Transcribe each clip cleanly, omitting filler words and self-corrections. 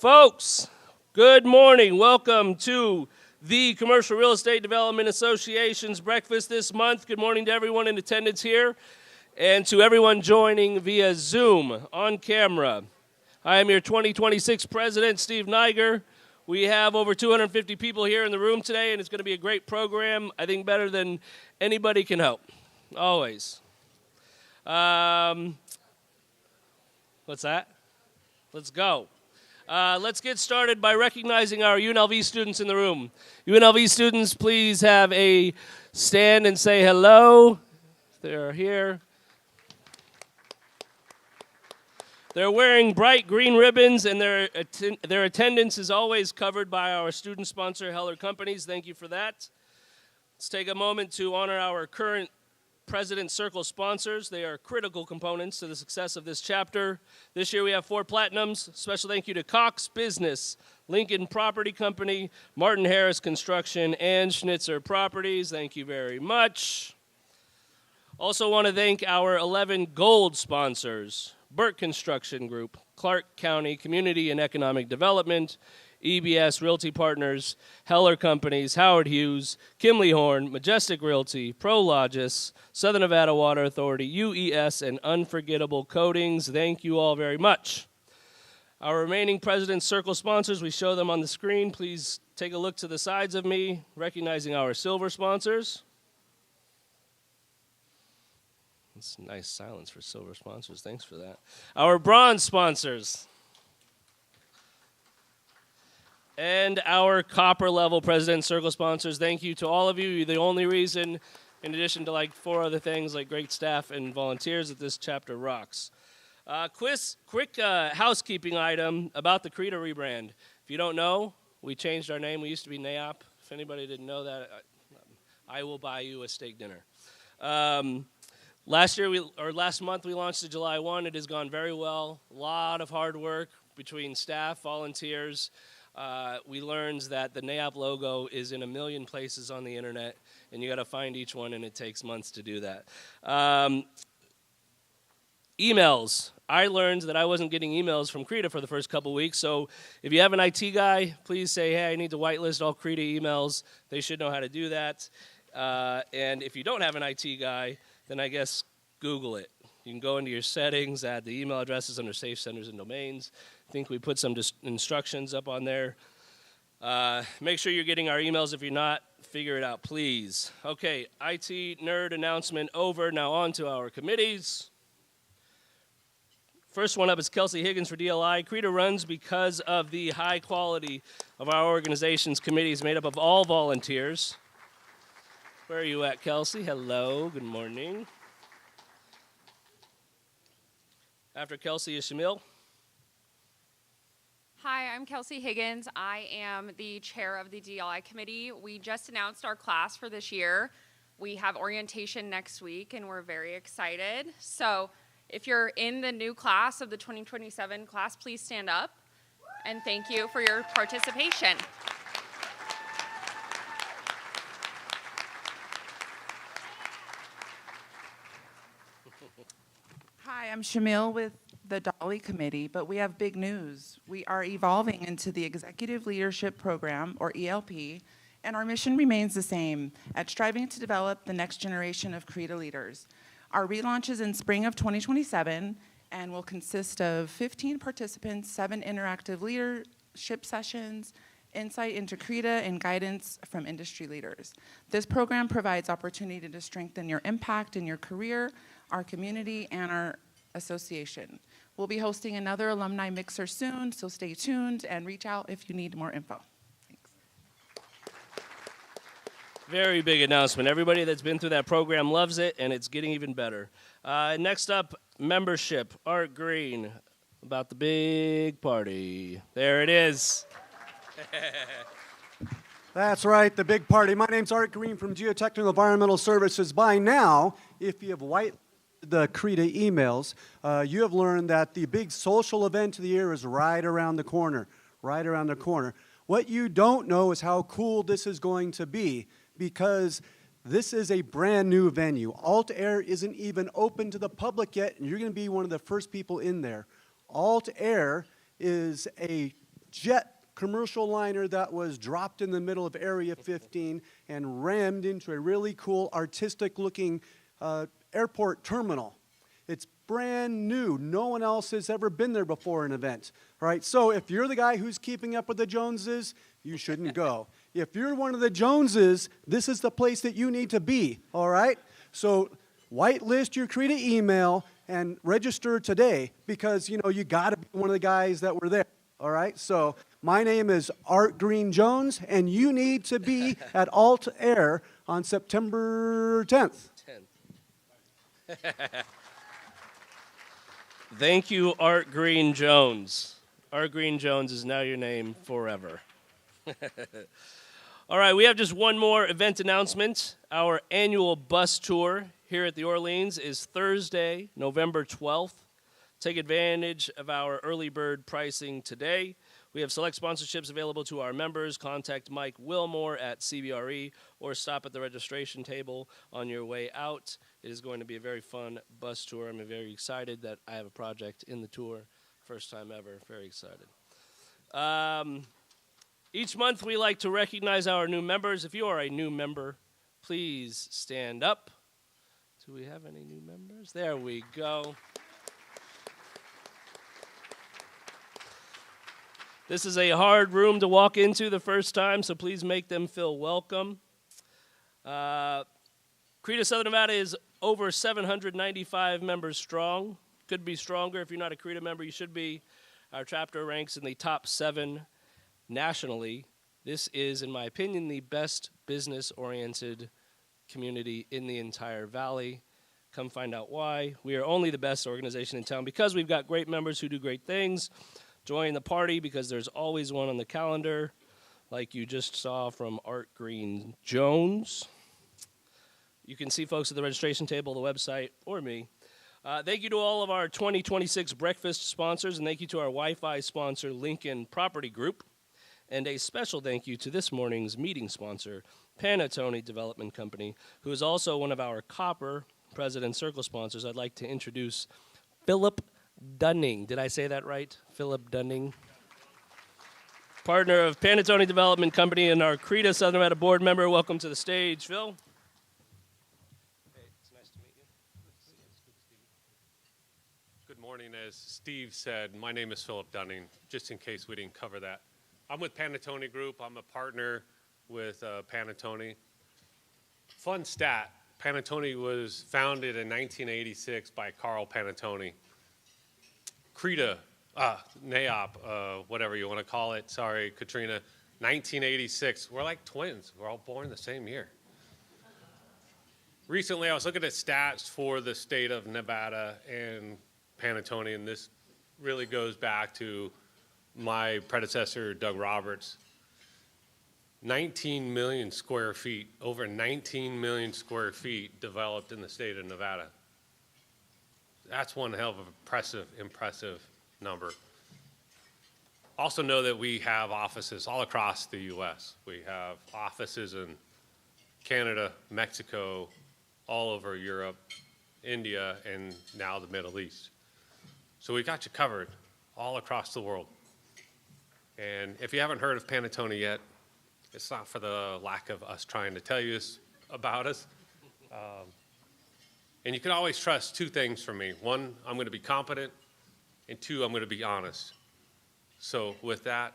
Folks, good morning. Welcome to the Commercial Real Estate Development Association's breakfast this month. Good morning to everyone in attendance here and to everyone joining via Zoom on camera. I am your 2026 President, Steve Niger. We have over 250 people here in the room today, and it's going to be a great program. I think better than anybody can hope. Always. What's that? Let's go. Let's get started by recognizing our UNLV students in the room. UNLV students, please have a stand and say hello. They're here. They're wearing bright green ribbons, and their attendance is always covered by our student sponsor, Heller Companies. Thank you for that. Let's take a moment to honor our current President's Circle sponsors. They are critical components to the success of this chapter. This year we have 4 platinums. Special thank you to Cox Business, Lincoln Property Company, Martin Harris Construction, and Schnitzer Properties. Thank you very much. Also want to thank our 11 gold sponsors: Burke Construction Group, Clark County Community and Economic Development, EBS Realty Partners, Heller Companies, Howard Hughes, Kimley Horn, Majestic Realty, Prologis, Southern Nevada Water Authority, UES, and Unforgettable Coatings. Thank you all very much. Our remaining President's Circle sponsors, we show them on the screen. Please take a look to the sides of me, recognizing our silver sponsors. That's nice silence for silver sponsors. Thanks for that. Our bronze sponsors. And our copper level President's Circle sponsors. Thank you to all of you. You're the only reason, in addition to like 4 other things like great staff and volunteers, that this chapter rocks. Quick housekeeping item about the CRETA rebrand. If you don't know, we changed our name. We used to be NAOP. If anybody didn't know that, I will buy you a steak dinner. Last month we launched it July 1. It has gone very well. A lot of hard work between staff, volunteers. We learned that the NAOP logo is in a million places on the internet, and you got to find each one, and it takes months to do that. Emails. I learned that I wasn't getting emails from CRETA for the first couple weeks, so if you have an IT guy, please say, hey, I need to whitelist all CRETA emails. They should know how to do that. And if you don't have an IT guy, then I guess Google it. You can go into your settings, add the email addresses under Safe Senders and Domains. I think we put some instructions up on there. Make sure you're getting our emails. If you're not, figure it out, please. Okay, IT nerd announcement over. Now on to our committees. First one up is Kelsey Higgins for DLI. CRETA runs because of the high quality of our organization's committees made up of all volunteers. Where are you at, Kelsey? Hello, good morning. After Kelsey is Shamil. Hi, I'm Kelsey Higgins. I am the chair of the DLI committee. We just announced our class for this year. We have orientation next week, and we're very excited. So if you're in the new class of the 2027 class, please stand up. And thank you for your participation. Hi, I'm Shamil with the Dolly Committee, but we have big news. We are evolving into the Executive Leadership Program, or ELP, and our mission remains the same, at striving to develop the next generation of CRETA leaders. Our relaunch is in spring of 2027 and will consist of 15 participants, 7 interactive leadership sessions, insight into CRETA, and guidance from industry leaders. This program provides opportunity to strengthen your impact in your career, our community, and our association. We'll be hosting another alumni mixer soon, so stay tuned and reach out if you need more info. Thanks. Very big announcement. Everybody that's been through that program loves it, and it's getting even better. Next up, membership. Art Green, about the big party. There it is. That's right, the big party. My name's Art Green from Geotechnical Environmental Services. By now, if you have the CRETA emails, you have learned that the big social event of the year is right around the corner, What you don't know is how cool this is going to be, because this is a brand new venue. Altair isn't even open to the public yet, and you're going to be one of the first people in there. Altair is a jet commercial liner that was dropped in the middle of Area 15 and rammed into a really cool, artistic-looking airport terminal. It's brand new. No one else has ever been there before an event. All right, so if you're the guy who's keeping up with the Joneses, you shouldn't go. If you're one of the Joneses, this is the place that you need to be, all right? So whitelist your CRETA email and register today because, you know, you got to be one of the guys that were there, all right? So my name is Art Green Jones, and you need to be at Alt Air on September 10th. Thank you, Art Green Jones. Art Green Jones is now your name forever. All right, we have just one more event announcement. Our annual bus tour here at the Orleans is Thursday, November 12th. Take advantage of our early bird pricing today. We have select sponsorships available to our members. Contact Mike Wilmore at CBRE or stop at the registration table on your way out. It is going to be a very fun bus tour. I'm very excited that I have a project in the tour. First time ever. Very excited. Each month we like to recognize our new members. If you are a new member, please stand up. Do we have any new members? There we go. This is a hard room to walk into the first time, so please make them feel welcome. CRETA Southern Nevada is over 795 members strong. Could be stronger. If you're not a CRETA member, you should be. Our chapter ranks in the top 7 nationally. This is, in my opinion, the best business-oriented community in the entire valley. Come find out why. We are only the best organization in town because we've got great members who do great things. Join the party because there's always one on the calendar, like you just saw from Art Green Jones. You can see folks at the registration table, the website, or me. Thank you to all of our 2026 breakfast sponsors, and thank you to our Wi-Fi sponsor, Lincoln Property Group. And a special thank you to this morning's meeting sponsor, Panettone Development Company, who is also one of our Copper President Circle sponsors. I'd like to introduce Philip Dunning. Did I say that right? Philip Dunning. Partner of Panettone Development Company and our CRETA Southern Nevada board member. Welcome to the stage, Phil. Hey, it's nice to meet you. Good morning. As Steve said, my name is Philip Dunning, just in case we didn't cover that. I'm with Panettone Group. I'm a partner with Panettone. Fun stat, Panettone was founded in 1986 by Carl Panettone. CRETA, NAOP, whatever you want to call it, sorry, Katrina, 1986. We're like twins. We're all born the same year. Recently, I was looking at stats for the state of Nevada and Panettone, and this really goes back to my predecessor, Doug Roberts. 19 million square feet, over 19 million square feet developed in the state of Nevada. That's one hell of an impressive number. Also know that we have offices all across the U.S. We have offices in Canada, Mexico, all over Europe, India, and now the Middle East. So we got you covered all across the world. And if you haven't heard of Panettone yet, it's not for the lack of us trying to tell you about us. And you can always trust 2 things from me. 1, I'm going to be competent, and 2, I'm going to be honest. So with that,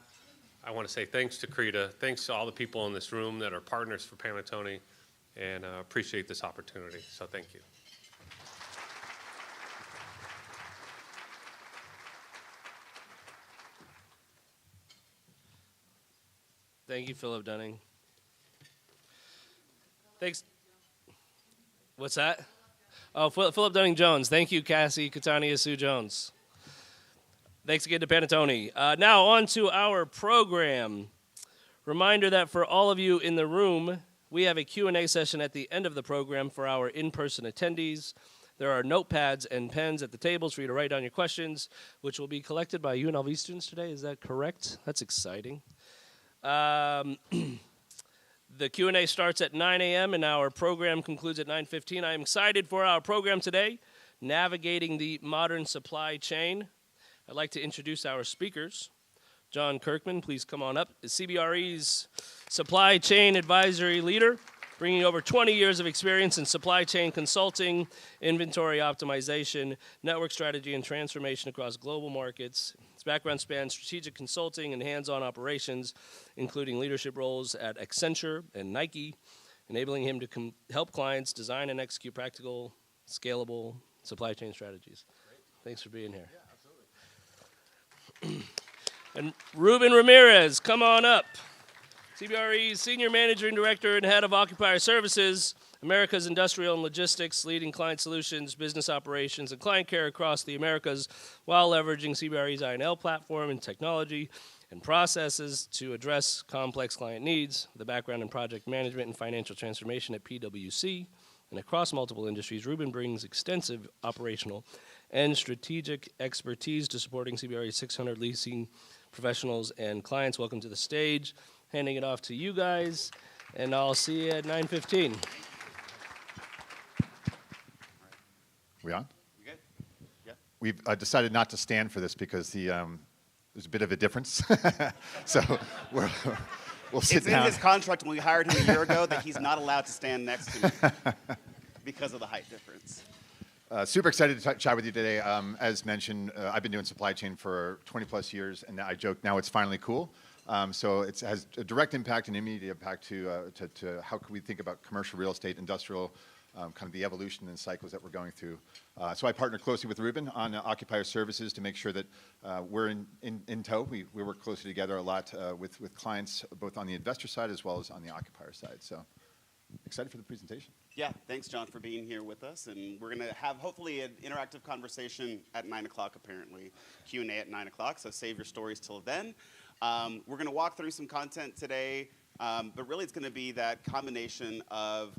I want to say thanks to CRETA, thanks to all the people in this room that are partners for Panettone, and appreciate this opportunity. So thank you. Thank you, Philip Dunning. Thanks. What's that? Oh, Philip Dunning Jones. Thank you, Cassie Catania Sue Jones. Thanks again to Panettone. Now on to our program. Reminder that for all of you in the room, we have a Q&A session at the end of the program for our in-person attendees. There are notepads and pens at the tables for you to write down your questions, which will be collected by UNLV students today. Is that correct? That's exciting. The Q&A starts at 9 a.m. and our program concludes at 9:15. I am excited for our program today, Navigating the Modern Supply Chain. I'd like to introduce our speakers. John Kirkman, please come on up, is CBRE's supply chain advisory leader, bringing over 20 years of experience in supply chain consulting, inventory optimization, network strategy, and transformation across global markets. His background spans strategic consulting and hands-on operations, including leadership roles at Accenture and Nike, enabling him to help clients design and execute practical, scalable supply chain strategies. Great. Thanks for being here. Yeah, absolutely. And Ruben Ramirez, come on up. CBRE's Senior Managing Director and Head of Occupier Services, America's Industrial and Logistics, leading client solutions, business operations, and client care across the Americas while leveraging CBRE's I&L platform and technology and processes to address complex client needs. The background in project management and financial transformation at PwC and across multiple industries, Ruben brings extensive operational and strategic expertise to supporting CBRE's 600 leasing professionals and clients. Welcome to the stage. Handing it off to you guys, and I'll see you at 9:15. We on? You good? Yeah. We've decided not to stand for this because there's a bit of a difference. So we'll sit down. It's in his contract when we hired him a year ago that he's not allowed to stand next to me because of the height difference. Super excited to chat with you today. As mentioned, I've been doing supply chain for 20 plus years, and I joke now it's finally cool. So it has a direct impact and immediate impact to how can we think about commercial real estate, industrial, kind of the evolution and cycles that we're going through. So I partner closely with Ruben on Occupier Services to make sure that we're in tow. We work closely together a lot with clients, both on the investor side as well as on the occupier side. So excited for the presentation. Yeah, thanks, John, for being here with us. And we're going to have, hopefully, an interactive conversation at 9 o'clock, apparently. Q&A at 9 o'clock, so save your stories till then. We're going to walk through some content today, but really it's going to be that combination of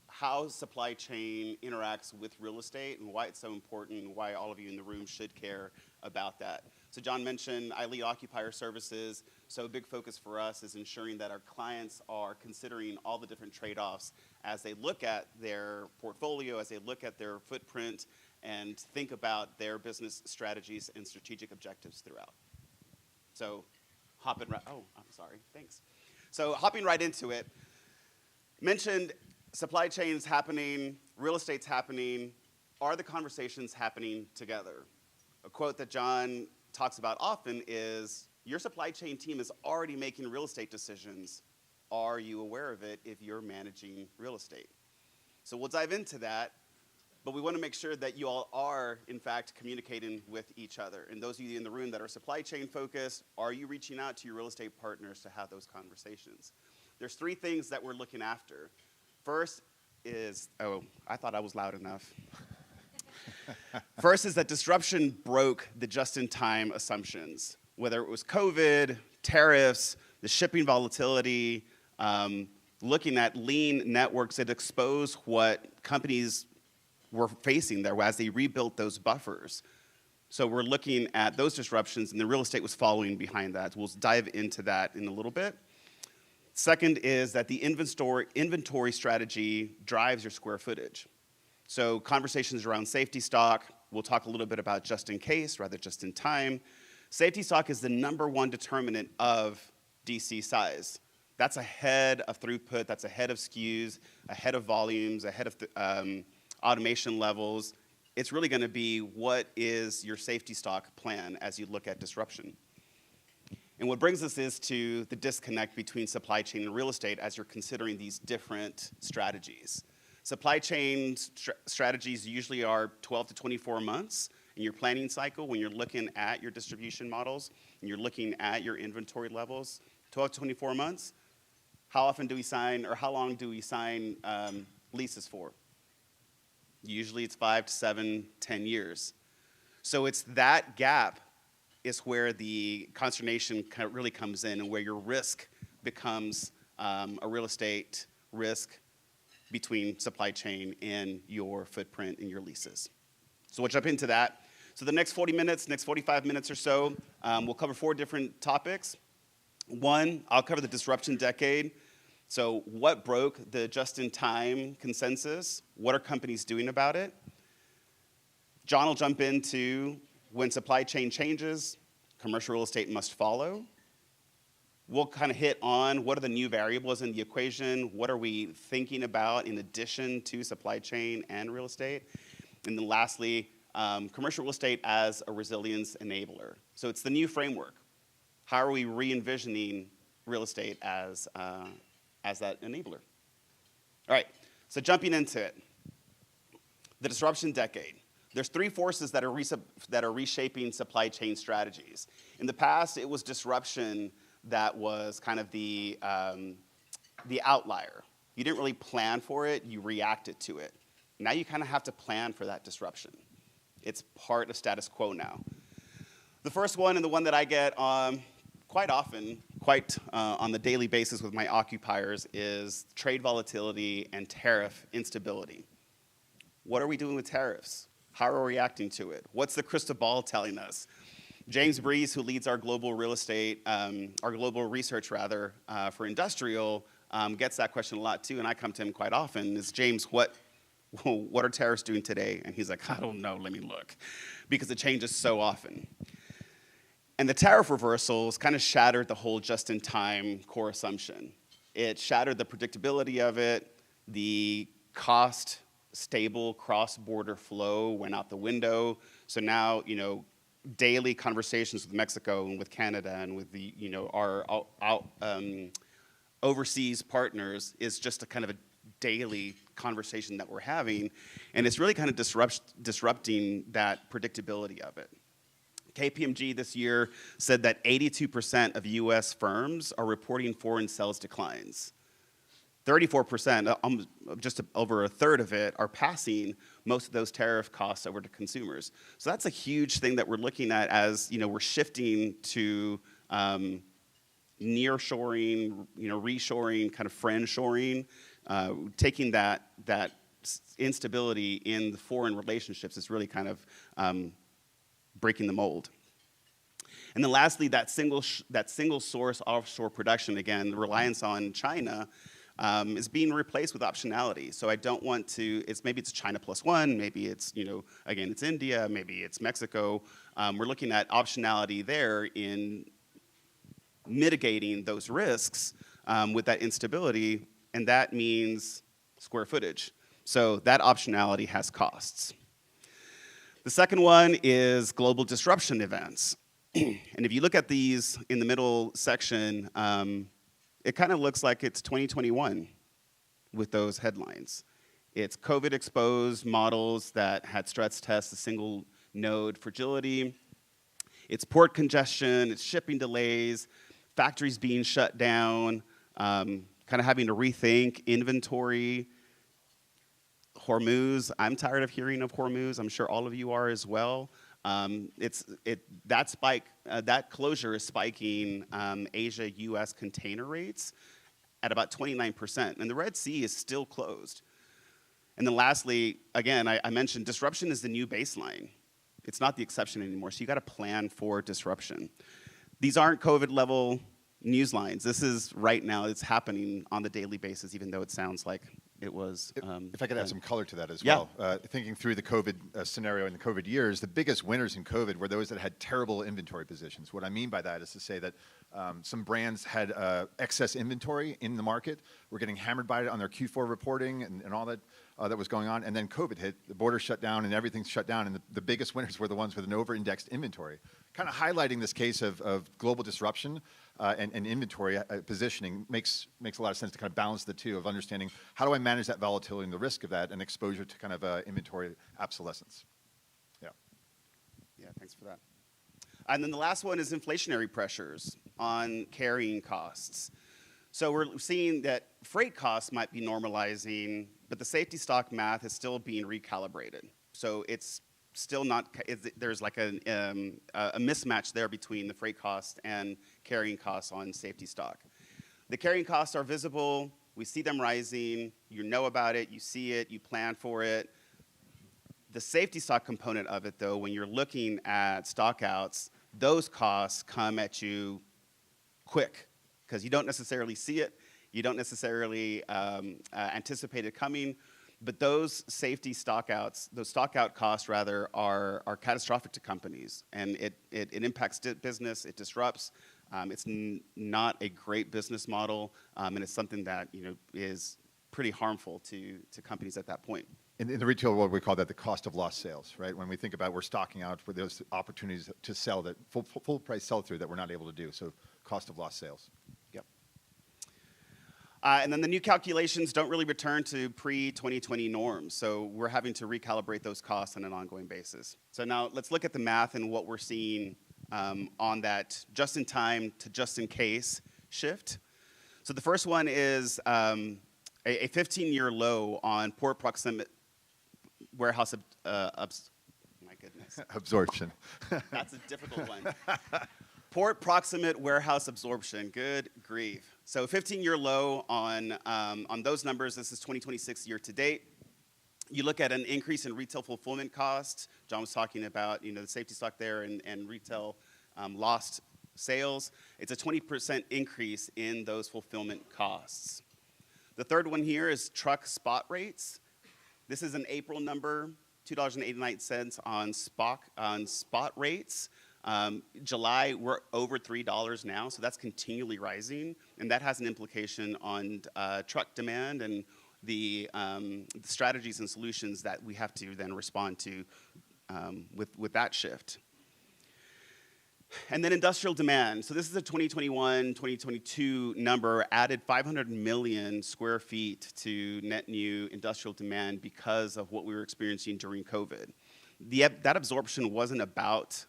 how supply chain interacts with real estate and why it's so important and why all of you in the room should care about that. So John mentioned I lead Occupier Services, so a big focus for us is ensuring that our clients are considering all the different trade-offs as they look at their portfolio, as they look at their footprint, and think about their business strategies and strategic objectives throughout. So hopping right into it. Mentioned supply chains happening, real estate's happening. Are the conversations happening together? A quote that John talks about often is, your supply chain team is already making real estate decisions. Are you aware of it if you're managing real estate? So we'll dive into that, but we want to make sure that you all are, in fact, communicating with each other. And those of you in the room that are supply chain focused, are you reaching out to your real estate partners to have those conversations? There's three things that we're looking after. First is, I thought I was loud enough. First is that disruption broke the just-in-time assumptions, whether it was COVID, tariffs, the shipping volatility, looking at lean networks that expose what companies were facing there as they rebuilt those buffers. So we're looking at those disruptions, and the real estate was following behind that. We'll dive into that in a little bit. Second is that the inventory strategy drives your square footage. So conversations around safety stock, we'll talk a little bit about just in case rather just in time. Safety stock is the #1 determinant of DC size. That's ahead of throughput, that's ahead of SKUs, ahead of volumes, ahead of automation levels. It's really going to be what is your safety stock plan as you look at disruption. And what brings us is to the disconnect between supply chain and real estate as you're considering these different strategies. Supply chain strategies usually are 12 to 24 months in your planning cycle when you're looking at your distribution models and you're looking at your inventory levels. 12 to 24 months. How often do we sign, or how long do we sign leases for? Usually it's 5 to 7, 10 years. So it's that gap is where the consternation really comes in and where your risk becomes a real estate risk between supply chain and your footprint and your leases. So we'll jump into that. So the next 40 minutes, next 45 minutes or so, we'll cover 4 different topics. One, I'll cover the disruption decade. So what broke the just-in-time consensus? What are companies doing about it? John will jump into when supply chain changes, commercial real estate must follow. We'll kind of hit on what are the new variables in the equation, what are we thinking about in addition to supply chain and real estate, and then lastly, commercial real estate as a resilience enabler. So it's the new framework. How are we re-envisioning real estate as that enabler? All right, so jumping into it. The disruption decade. There's three forces that are reshaping supply chain strategies. In the past, it was disruption that was kind of the outlier. You didn't really plan for it, you reacted to it. Now you kind of have to plan for that disruption. It's part of status quo now. The first one, and the one that I get quite often, on the daily basis with my occupiers, is trade volatility and tariff instability. What are we doing with tariffs? How are we reacting to it? What's the crystal ball telling us? James Breeze, who leads our global real estate, our global research rather, for industrial, gets that question a lot too, and I come to him quite often, is James, what are tariffs doing today? And he's like, I don't know, let me look, because it changes so often. And the tariff reversals kind of shattered the whole just-in-time core assumption. It shattered the predictability of it, the cost stable cross-border flow went out the window. So now, daily conversations with Mexico and with Canada and with the, our overseas partners is just a kind of a daily conversation that we're having, and it's really kind of disrupting that predictability of it. KPMG this year said that 82% of U.S. firms are reporting foreign sales declines. 34%, just over a third of it, are passing most of those tariff costs over to consumers. So that's a huge thing that we're looking at as we're shifting to nearshoring, reshoring, kind of friendshoring, taking that instability in the foreign relationships is really kind of breaking the mold. And then lastly, that single source offshore production, again, the reliance on China, is being replaced with optionality. So I don't want to, maybe it's China plus one, maybe it's, again, it's India, maybe it's Mexico. We're looking at optionality there in mitigating those risks with that instability, and that means square footage. So that optionality has costs. The second one is global disruption events. And if you look at these in the middle section, it kind of looks like it's 2021 with those headlines. It's COVID-exposed models that had stress tests a single node fragility. It's port congestion, it's shipping delays, factories being shut down, kind of having to rethink inventory. Hormuz, I'm tired of hearing of Hormuz. I'm sure all of you are as well. That closure is spiking Asia-U.S. container rates at about 29%, and the Red Sea is still closed. And then lastly, again, I mentioned disruption is the new baseline. It's not the exception anymore, so you got to plan for disruption. These aren't COVID-level news lines. This is right now, it's happening on the daily basis, even though it sounds like it was. If I could add some color to that as Yeah. well. Thinking through the COVID scenario in the COVID years, the biggest winners in COVID were those that had terrible inventory positions. What I mean by that is to say that some brands had excess inventory in the market, were getting hammered by it on their Q4 reporting and all that that was going on. And then COVID hit, the borders shut down and everything shut down. And the biggest winners were the ones with an over-indexed inventory. Kind of highlighting this case of global disruption and inventory positioning makes a lot of sense to kind of balance the two of understanding how do I manage that volatility and the risk of that and exposure to kind of inventory obsolescence. Yeah. Yeah, thanks for that. And then the last one is inflationary pressures on carrying costs. So we're seeing that freight costs might be normalizing, but the safety stock math is still being recalibrated. So it's still not, there's like a mismatch there between the freight costs and carrying costs on safety stock. The carrying costs are visible, we see them rising, you know about it, you see it, you plan for it. The safety stock component of it though, when you're looking at stock outs, those costs come at you quick because you don't necessarily see it, you don't necessarily anticipate it coming, but those safety stockouts, those stockout costs rather, are catastrophic to companies, and it impacts business, it disrupts It's not a great business model, and it's something that is pretty harmful to companies at that point. In the retail world, we call that the cost of lost sales, right? When we think about we're stocking out for those opportunities to sell, that full price sell-through that we're not able to do, so cost of lost sales. Yep. And then the new calculations don't really return to pre-2020 norms, so we're having to recalibrate those costs on an ongoing basis. So now let's look at the math and what we're seeing on that just-in-time to just-in-case shift. So the first one is a 15-year low on port proximate warehouse my goodness. Absorption. That's a difficult one. Port proximate warehouse absorption. Good grief. So 15-year low on those numbers. This is 2026 year to date. You look at an increase in retail fulfillment costs. John was talking about the safety stock there and retail lost sales. It's a 20% increase in those fulfillment costs. The third one here is truck spot rates. This is an April number, $2.89 on spot rates. July, we're over $3 now, so that's continually rising, and that has an implication on truck demand and the strategies and solutions that we have to then respond to with that shift. And then industrial demand. So this is a 2021, 2022 number, added 500 million square feet to net new industrial demand because of what we were experiencing during COVID. That absorption wasn't about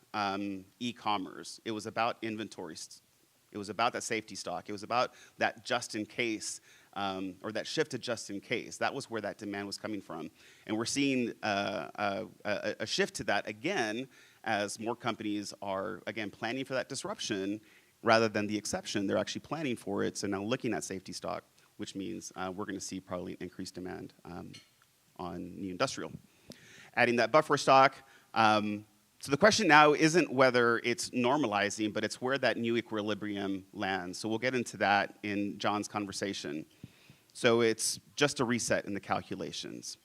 e-commerce. It was about inventories. It was about that safety stock. It was about that just in case, or that shift to just in case. That was where that demand was coming from. And we're seeing a shift to that again as more companies are, again, planning for that disruption rather than the exception. They're actually planning for it, so now looking at safety stock, which means we're going to see probably increased demand on new industrial. Adding that buffer stock, so the question now isn't whether it's normalizing, but it's where that new equilibrium lands. So we'll get into that in John's conversation. So it's just a reset in the calculations.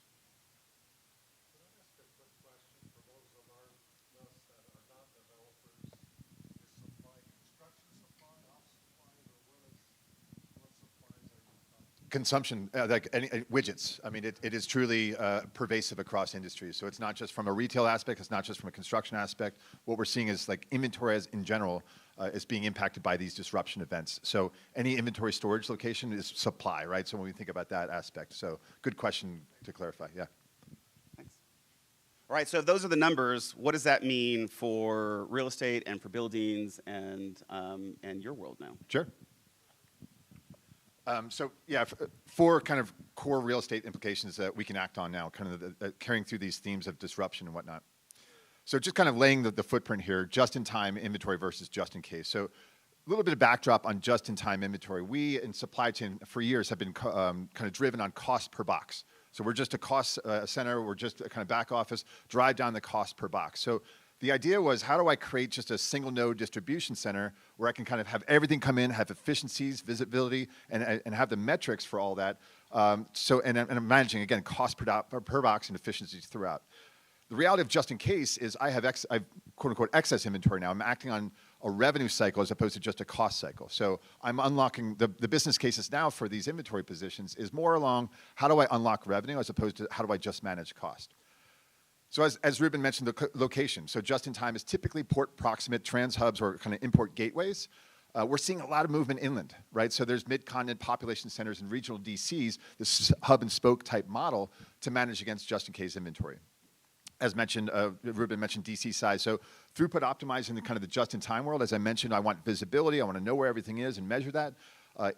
Consumption, like widgets. I mean, it is truly pervasive across industries. So it's not just from a retail aspect. It's not just from a construction aspect. What we're seeing is like inventory as in general is being impacted by these disruption events. So any inventory storage location is supply, right? So when we think about that aspect. So good question to clarify, yeah. Thanks. All right, so if those are the numbers, what does that mean for real estate and for buildings and your world now? Sure. So yeah, four kind of core real estate implications that we can act on now, kind of carrying through these themes of disruption and whatnot. So just kind of laying the footprint here, just-in-time inventory versus just-in-case. So a little bit of backdrop on just-in-time inventory. We in supply chain for years have been kind of driven on cost per box. So we're just a cost center, we're just a kind of back office, drive down the cost per box. So the idea was, how do I create just a single node distribution center where I can kind of have everything come in, have efficiencies, visibility, and have the metrics for all that. And I'm managing, again, cost per box and efficiencies throughout. The reality of just in case is I have quote unquote excess inventory now. I'm acting on a revenue cycle as opposed to just a cost cycle. So I'm unlocking the business cases now for these inventory positions is more along how do I unlock revenue as opposed to how do I just manage cost. So as Ruben mentioned, the location. So just-in-time is typically port proximate trans hubs or kind of import gateways. We're seeing a lot of movement inland, right? So there's mid-continent population centers and regional DCs, this hub and spoke type model to manage against just-in-case inventory. As mentioned, Ruben mentioned DC size. So throughput optimizing the kind of the just-in-time world. As I mentioned, I want visibility. I want to know where everything is and measure that.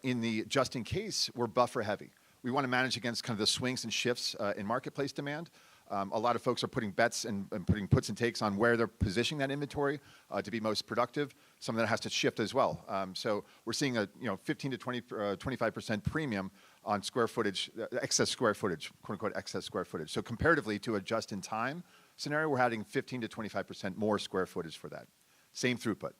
In the just-in-case, we're buffer heavy. We want to manage against kind of the swings and shifts in marketplace demand. A lot of folks are putting bets and putting puts and takes on where they're positioning that inventory to be most productive. Some of that has to shift as well. So we're seeing a 15 to 25% premium on square footage, excess square footage, quote unquote excess square footage. So comparatively to a just-in-time scenario, we're adding 15 to 25% more square footage for that. Same throughput.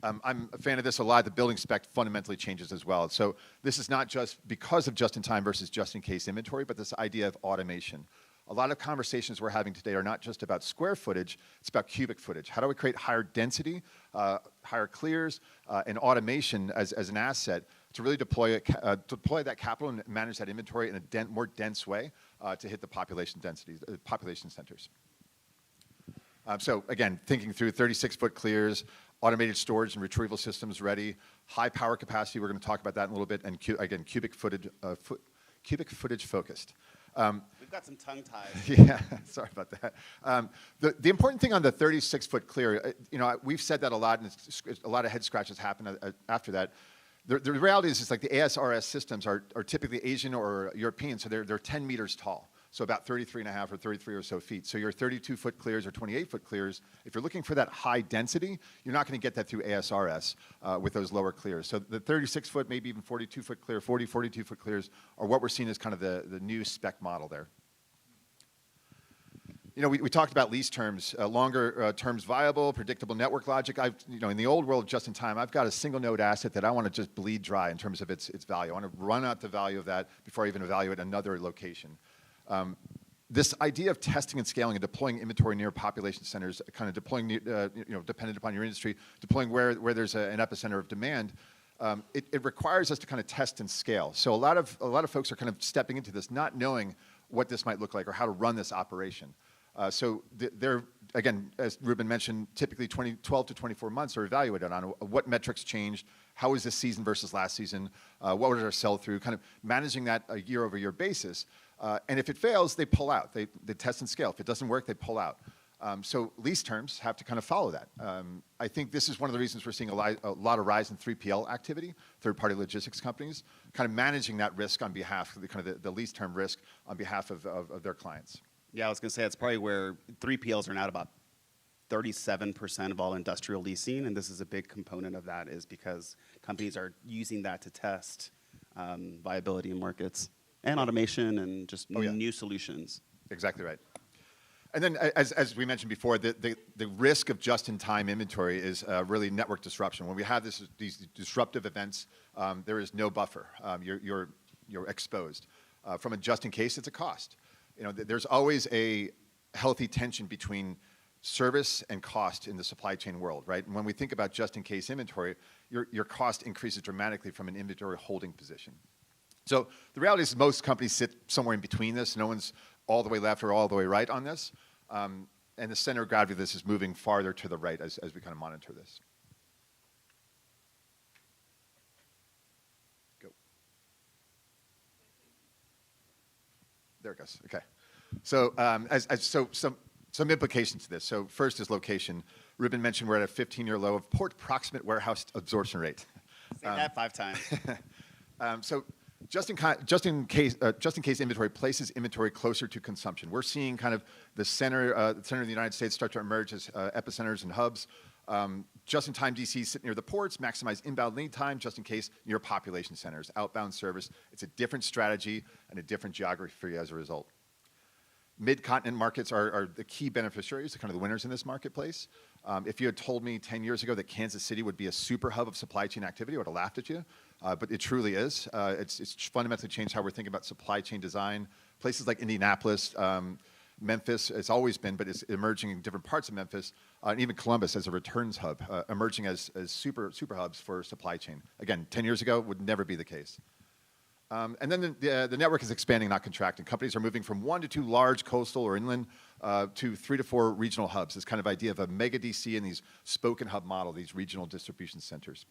I'm a fan of this a lot. The building spec fundamentally changes as well. So this is not just because of just-in-time versus just-in-case inventory, but this idea of automation. A lot of conversations we're having today are not just about square footage, it's about cubic footage. How do we create higher density higher clears, and automation as an asset to really deploy that capital and manage that inventory in a more dense way to hit the population densities, population centers. So again, thinking through 36-foot clears, automated storage and retrieval systems ready, high power capacity, we're going to talk about that in a little bit, and again, cubic footage focused. We've got some tongue ties. Yeah, sorry about that. The important thing on the 36-foot clear, we've said that a lot, and a lot of head scratches happen after that. The reality is, it's like the ASRS systems are typically Asian or European, so they're 10 meters tall, so about 33 and a half or 33 or so feet. So your 32-foot clears or 28-foot clears, if you're looking for that high density, you're not going to get that through ASRS with those lower clears. So the 36-foot, maybe even 42-foot clear, 42-foot clears are what we're seeing as kind of the new spec model there. We talked about lease terms, longer terms viable, predictable network logic. In the old world, just in time, I've got a single node asset that I want to just bleed dry in terms of its value. I want to run out the value of that before I even evaluate another location. This idea of testing and scaling and deploying inventory near population centers, kind of deploying, dependent upon your industry, deploying where there's an epicenter of demand, it requires us to kind of test and scale. So a lot of folks are kind of stepping into this, not knowing what this might look like or how to run this operation. So they're, again, as Ruben mentioned, typically 12 to 24 months are evaluated on what metrics changed, how was this season versus last season, what was our sell-through, kind of managing that a year-over-year basis. And if it fails, they pull out. They test and scale. If it doesn't work, they pull out. So lease terms have to kind of follow that. I think this is one of the reasons we're seeing a lot of rise in 3PL activity, third-party logistics companies, kind of managing that risk on behalf of the lease term risk on behalf of their clients. Yeah, I was going to say that's probably where 3PLs are now at about 37% of all industrial leasing, and this is a big component of that is because companies are using that to test viability in markets and automation and just new solutions. Exactly right. And then, as we mentioned before, the risk of just-in-time inventory is really network disruption. When we have these disruptive events, there is no buffer. You're exposed. From a just-in-case, it's a cost. There's always a healthy tension between service and cost in the supply chain world, right? And when we think about just-in-case inventory, your cost increases dramatically from an inventory holding position. So the reality is most companies sit somewhere in between this. No one's all the way left or all the way right on this. And the center of gravity of this is moving farther to the right as we kind of monitor this. Go. There it goes. Okay. So some implications to this. So first is location. Ruben mentioned we're at a 15-year low of port proximate warehouse absorption rate. Say that 5 times. So just in case inventory places inventory closer to consumption. We're seeing kind of the center of the United States start to emerge as epicenters and hubs. Just-in-time DCs sit near the ports, maximize inbound lead time, just in case near population centers, outbound service. It's a different strategy and a different geography as a result. Mid-continent markets are the key beneficiaries, kind of the winners in this marketplace. If you had told me 10 years ago that Kansas City would be a super hub of supply chain activity, I would have laughed at you. But it truly is. It's fundamentally changed how we're thinking about supply chain design. Places like Indianapolis, Memphis, it's always been, but it's emerging in different parts of Memphis, and even Columbus as a returns hub, emerging as super hubs for supply chain. Again, 10 years ago would never be the case. And then the network is expanding, not contracting. Companies are moving from 1 to 2 large coastal or inland to 3 to 4 regional hubs. This kind of idea of a mega DC and these spoke and hub model, these regional distribution centers.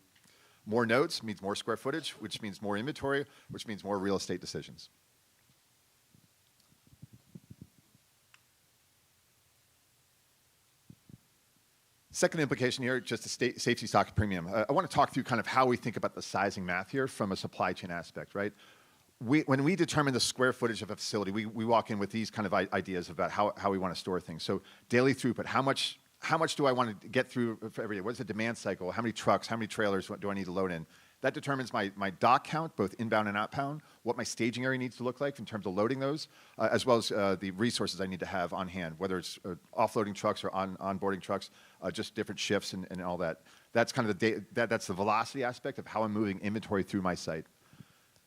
More nodes means more square footage, which means more inventory, which means more real estate decisions. Second implication here, just a safety stock premium. I want to talk through kind of how we think about the sizing math here from a supply chain aspect, right? When we determine the square footage of a facility, we walk in with these kind of ideas about how we want to store things. So daily throughput, how much do I want to get through for every day? What's the demand cycle? How many trucks, how many trailers do I need to load in? That determines my dock count, both inbound and outbound, what my staging area needs to look like in terms of loading those, as well as the resources I need to have on hand, whether it's offloading trucks or onboarding trucks, just different shifts and all that. That's kind of that's the velocity aspect of how I'm moving inventory through my site.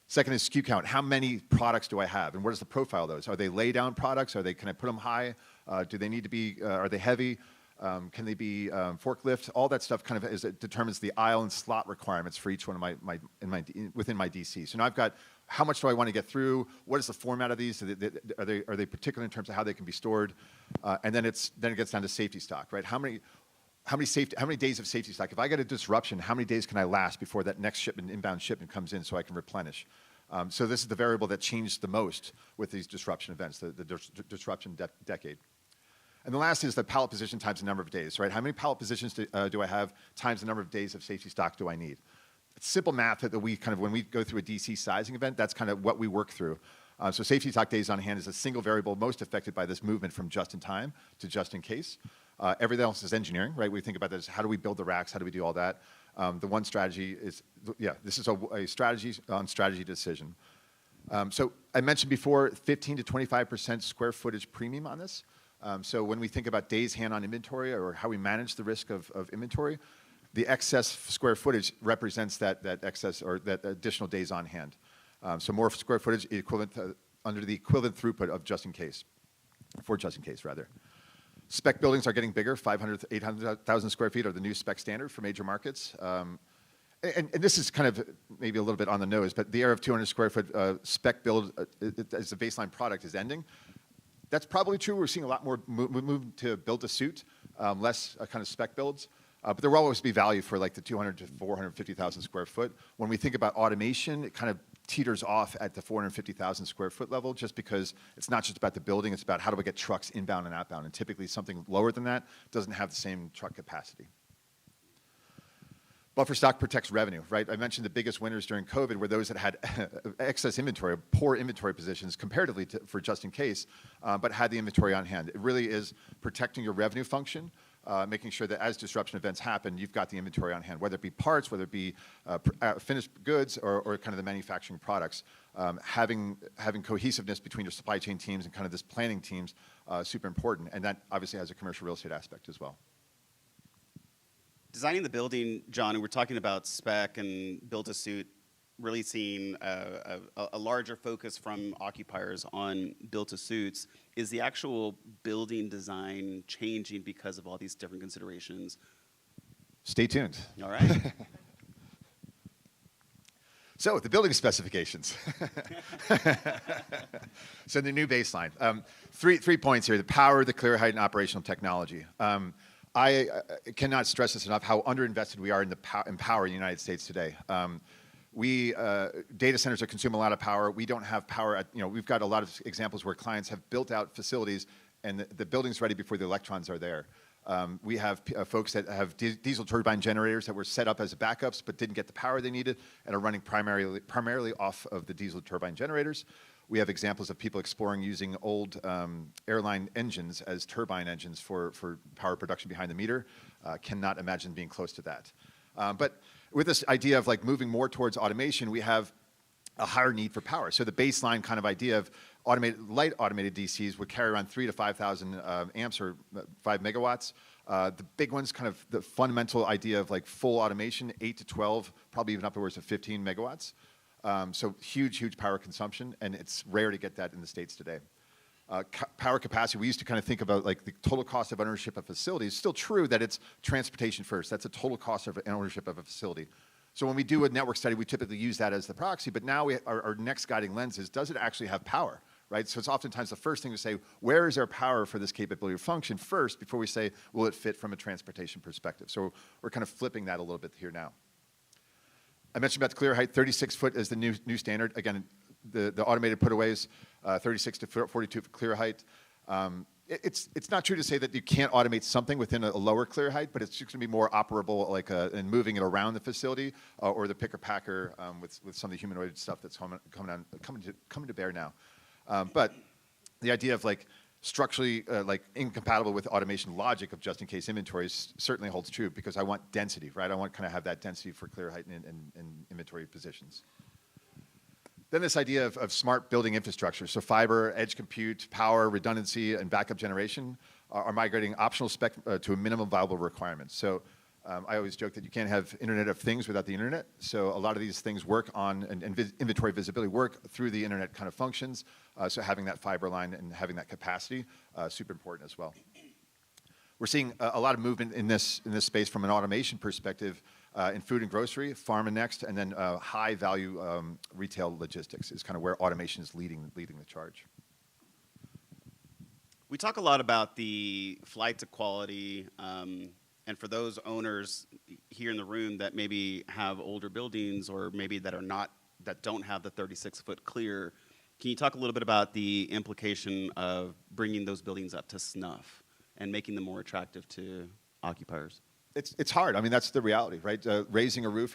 Second is SKU count. How many products do I have, and what is the profile of those? Are they lay down products? Can I put them high? Do they need to be? Are they heavy? Can they be forklift? All that stuff kind of determines the aisle and slot requirements for each one of within my DC. So now I've got how much do I want to get through? What is the format of these? Are they particular in terms of how they can be stored? And then it gets down to safety stock, right? How many days of safety stock? If I get a disruption, how many days can I last before that next inbound shipment comes in so I can replenish? So this is the variable that changed the most with these disruption events, the disruption decade. And the last is the pallet position times the number of days, right? How many pallet positions do I have times the number of days of safety stock do I need? It's simple math that we kind of, when we go through a DC sizing event, that's kind of what we work through. So safety stock days on hand is a single variable most affected by this movement from just in time to just in case. Everything else is engineering, right? We think about this, how do we build the racks? How do we do all that? The one strategy is, this is a strategy on strategy decision. So I mentioned before, 15 to 25% square footage premium on this. So when we think about days hand on inventory or how we manage the risk of inventory, the excess square footage represents that excess or that additional days on hand. So more square footage equivalent under the equivalent throughput of just in case, for just in case rather. Spec buildings are getting bigger. 500 to 800,000 square feet are the new spec standard for major markets. And this is kind of maybe a little bit on the nose, but the era of 200 square foot spec build as a baseline product is ending. That's probably true. We're seeing a lot more move to build to suit, less kind of spec builds. But there will always be value for like the 200 to 450,000 square foot. When we think about automation, it kind of teeters off at the 450,000 square foot level just because it's not just about the building, it's about how do we get trucks inbound and outbound. And typically something lower than that doesn't have the same truck capacity. Buffer stock protects revenue, right? I mentioned the biggest winners during COVID were those that had excess inventory, poor inventory positions comparatively for just in case, but had the inventory on hand. It really is protecting your revenue function, making sure that as disruption events happen, you've got the inventory on hand, whether it be parts, whether it be finished goods or kind of the manufacturing products. Having cohesiveness between your supply chain teams and kind of this planning teams, super important. And that obviously has a commercial real estate aspect as well. Designing the building, John, we're talking about spec and build-to-suit, really seeing a larger focus from occupiers on build-to-suits. Is the actual building design changing because of all these different considerations? Stay tuned. All right. So the building specifications. So the new baseline. Three points here: the power, the clear height, and operational technology. I cannot stress this enough how underinvested we are in power in the United States today. Data centers that consume a lot of power. We don't have power we've got a lot of examples where clients have built out facilities and the building's ready before the electrons are there. We have folks that have diesel turbine generators that were set up as backups but didn't get the power they needed and are running primarily off of the diesel turbine generators. We have examples of people exploring using old airline engines as turbine engines for power production behind the meter. Cannot imagine being close to that. But with this idea of like moving more towards automation, we have a higher need for power. So the baseline kind of idea of light automated DCs would carry around 3,000 to 5,000 amps or 5 megawatts. The big ones, kind of the fundamental idea of like full automation, 8 to 12, probably even upwards of 15 megawatts. So huge power consumption, and it's rare to get that in the States today. Power capacity, we used to kind of think about like the total cost of ownership of facilities. It's still true that it's transportation first. That's a total cost of ownership of a facility. So when we do a network study, we typically use that as the proxy, but now our next guiding lens is, does it actually have power, right? So it's oftentimes the first thing to say, where is there power for this capability or function first before we say, will it fit from a transportation perspective? So we're kind of flipping that a little bit here now. I mentioned about the clear height, 36 foot is the new standard. Again, the automated putaways, 36 to 42 foot clear height. It's not true to say that you can't automate something within a lower clear height, but it's just going to be more operable, like in moving it around the facility or the picker packer with some of the humanoid stuff that's coming to bear now. But the idea of like structurally like incompatible with automation logic of just in case inventories certainly holds true because I want density, right? I want kind of have that density for clear height and inventory positions. Then this idea of smart building infrastructure. So fiber, edge compute, power, redundancy, and backup generation are migrating optional spec to a minimum viable requirement. So I always joke that you can't have Internet of Things without the Internet. So a lot of these things work on, and inventory visibility work through the Internet kind of functions. So having that fiber line and having that capacity, super important as well. We're seeing a lot of movement in this space from an automation perspective in food and grocery, pharma next, and then high value retail logistics is kind of where automation is leading the charge. We talk a lot about the flight to quality, and for those owners here in the room that maybe have older buildings or maybe that don't have the 36-foot clear, can you talk a little bit about the implication of bringing those buildings up to snuff and making them more attractive to occupiers? It's hard. I mean, that's the reality, right? Raising a roof,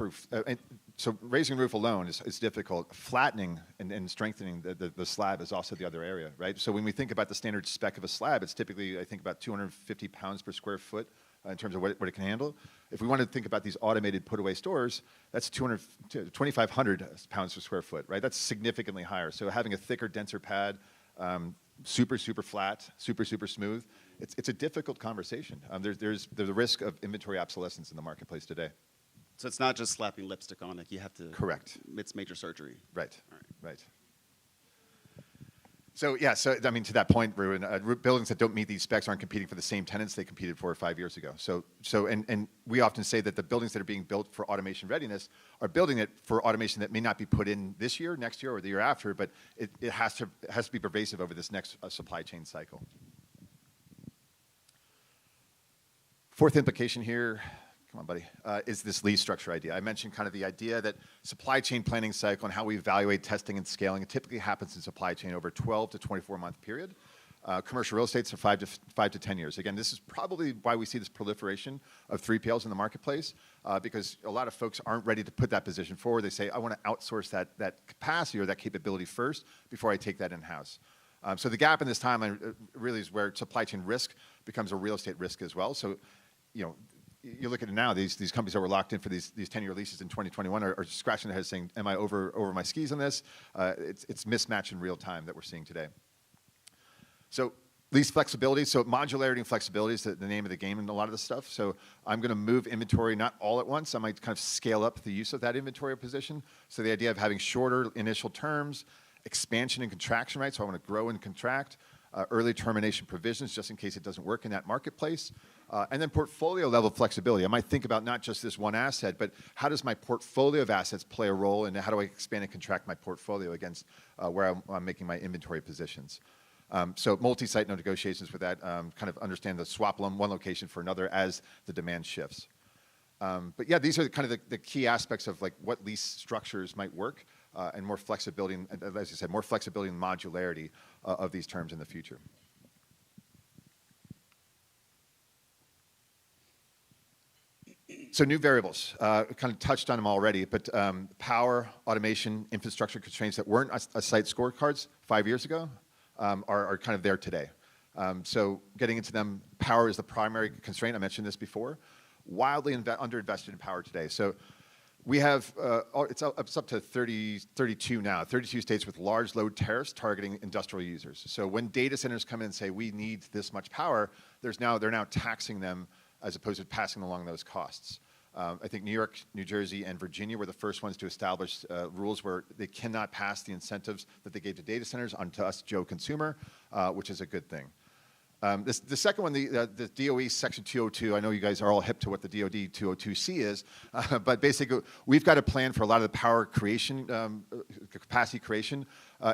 so raising a roof alone is difficult. Flattening and strengthening the slab is also the other area, right? So when we think about the standard spec of a slab, it's typically, I think, about 250 pounds per square foot in terms of what it can handle. If we want to think about these automated put-away stores, that's 2,500 pounds per square foot, right? That's significantly higher. So having a thicker, denser pad, super flat, super smooth, it's a difficult conversation. There's the risk of inventory obsolescence in the marketplace today. So it's not just slapping lipstick on it. You have to. Correct. It's major surgery. Right. Right. So yeah, I mean, to that point, Ruben, buildings that don't meet these specs aren't competing for the same tenants they competed for 5 years ago. And we often say that the buildings that are being built for automation readiness are building it for automation that may not be put in this year, next year, or the year after, but it has to be pervasive over this next supply chain cycle. Fourth implication here, come on, buddy, is this lease structure idea. I mentioned kind of the idea that supply chain planning cycle and how we evaluate testing and scaling, it typically happens in supply chain over a 12 to 24-month period. Commercial real estate's 5 to 10 years. Again, this is probably why we see this proliferation of 3PLs in the marketplace, because a lot of folks aren't ready to put that position forward. They say, I want to outsource that capacity or that capability first before I take that in-house. So the gap in this timeline really is where supply chain risk becomes a real estate risk as well. So, you know, you look at it now, these companies that were locked in for these 10-year leases in 2021 are scratching their heads saying, am I over my skis on this? It's mismatch in real time that we're seeing today. So lease flexibility, so modularity and flexibility is the name of the game in a lot of this stuff. So I'm going to move inventory not all at once. I might kind of scale up the use of that inventory position. So the idea of having shorter initial terms, expansion and contraction rights, so I want to grow and contract, early termination provisions just in case it doesn't work in that marketplace. And then portfolio level flexibility. I might think about not just this one asset, but how does my portfolio of assets play a role, and how do I expand and contract my portfolio against where I'm making my inventory positions. So multi-site negotiations with that, kind of understand the swap one location for another as the demand shifts. But yeah, these are kind of the key aspects of like what lease structures might work, and more flexibility, and as I said, more flexibility and modularity of these terms in the future. So new variables, kind of touched on them already, but power, automation, infrastructure constraints that weren't a site scorecards 5 years ago are kind of there today. So getting into them, power is the primary constraint. I mentioned this before. Wildly underinvested in power today. So we have, it's up to 32 now, 32 states with large load tariffs targeting industrial users. So when data centers come in and say, we need this much power, they're now taxing them as opposed to passing along those costs. I think New York, New Jersey, and Virginia were the first ones to establish rules where they cannot pass the incentives that they gave to data centers onto us, Joe consumer, which is a good thing. The second one, the DOE Section 202, I know you guys are all hip to what the DOD 202C is, but basically we've got a plan for a lot of the power creation, capacity creation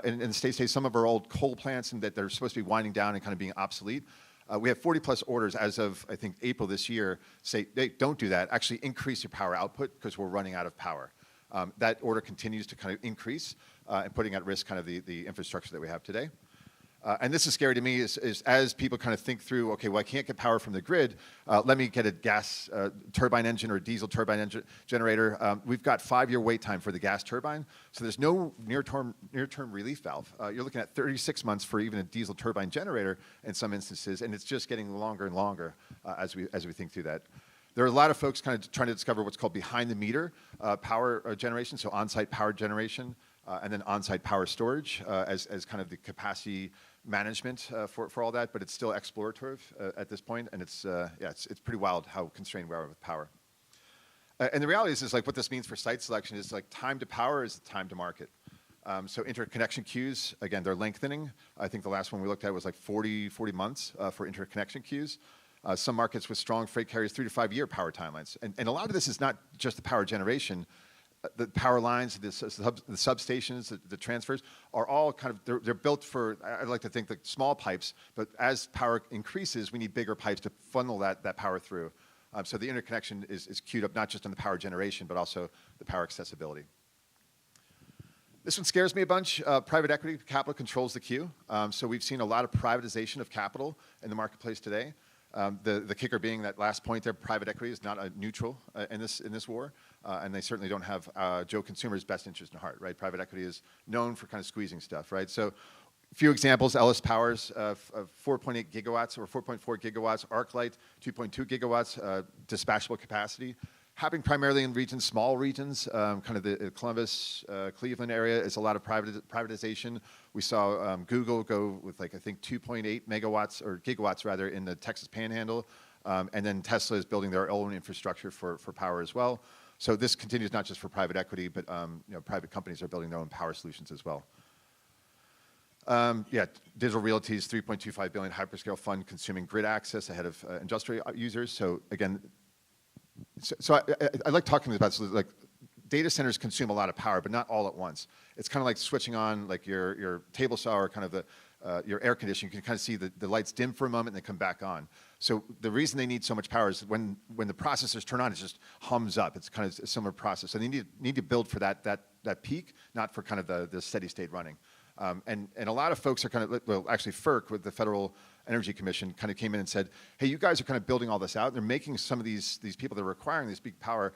in the state. Some of our old coal plants and that they're supposed to be winding down and kind of being obsolete. We have 40 plus orders as of, I think, April this year say, hey, don't do that. Actually increase your power output because we're running out of power. That order continues to kind of increase and putting at risk kind of the infrastructure that we have today. And this is scary to me is as people kind of think through, okay, well, I can't get power from the grid. Let me get a gas turbine engine or a diesel turbine engine generator. We've got 5-year wait time for the gas turbine. So there's no near-term relief valve. You're looking at 36 months for even a diesel turbine generator in some instances, and it's just getting longer and longer as we think through that. There are a lot of folks kind of trying to discover what's called behind-the-meter power generation, so on-site power generation, and then on-site power storage as kind of the capacity management for all that, but it's still explorative at this point, and it's pretty wild how constrained we are with power. And the reality is like what this means for site selection is like time to power is time to market. So interconnection queues, again, they're lengthening. I think the last one we looked at was like 40 months for interconnection queues. Some markets with strong freight carriers, 3 to 5 year power timelines. And a lot of this is not just the power generation. The power lines, the substations, the transfers are all kind of, they're built for, I like to think, like small pipes, but as power increases, we need bigger pipes to funnel that power through. So the interconnection is queued up not just on the power generation, but also the power accessibility. This one scares me a bunch. Private equity capital controls the queue. So we've seen a lot of privatization of capital in the marketplace today. The kicker being that last point there, private equity is not a neutral in this war, and they certainly don't have Joe Consumer's best interest in heart, right? Private equity is known for kind of squeezing stuff, right? So a few examples: Ellis Power's 4.8 gigawatts or 4.4 gigawatts, ArcLight 2.2 gigawatts, dispatchable capacity, happening primarily in regions, small regions, kind of the Columbus, Cleveland area is a lot of privatization. We saw Google go with like, I think 2.8 megawatts or gigawatts rather in the Texas Panhandle. And then Tesla is building their own infrastructure for power as well. So this continues not just for private equity, but private companies are building their own power solutions as well. Digital Realty's $3.25 billion hyperscale fund consuming grid access ahead of industrial users. So again, I like talking about this, like data centers consume a lot of power, but not all at once. It's kind of like switching on like your table saw or kind of your air conditioning. You can kind of see the lights dim for a moment and they come back on. So the reason they need so much power is when the processors turn on, it just hums up. It's kind of a similar process. So they need to build for that peak, not for kind of the steady state running. And a lot of folks are kind of, well, actually FERC with the Federal Energy Commission kind of came in and said, hey, you guys are kind of building all this out. They're making some of these people that are requiring this big power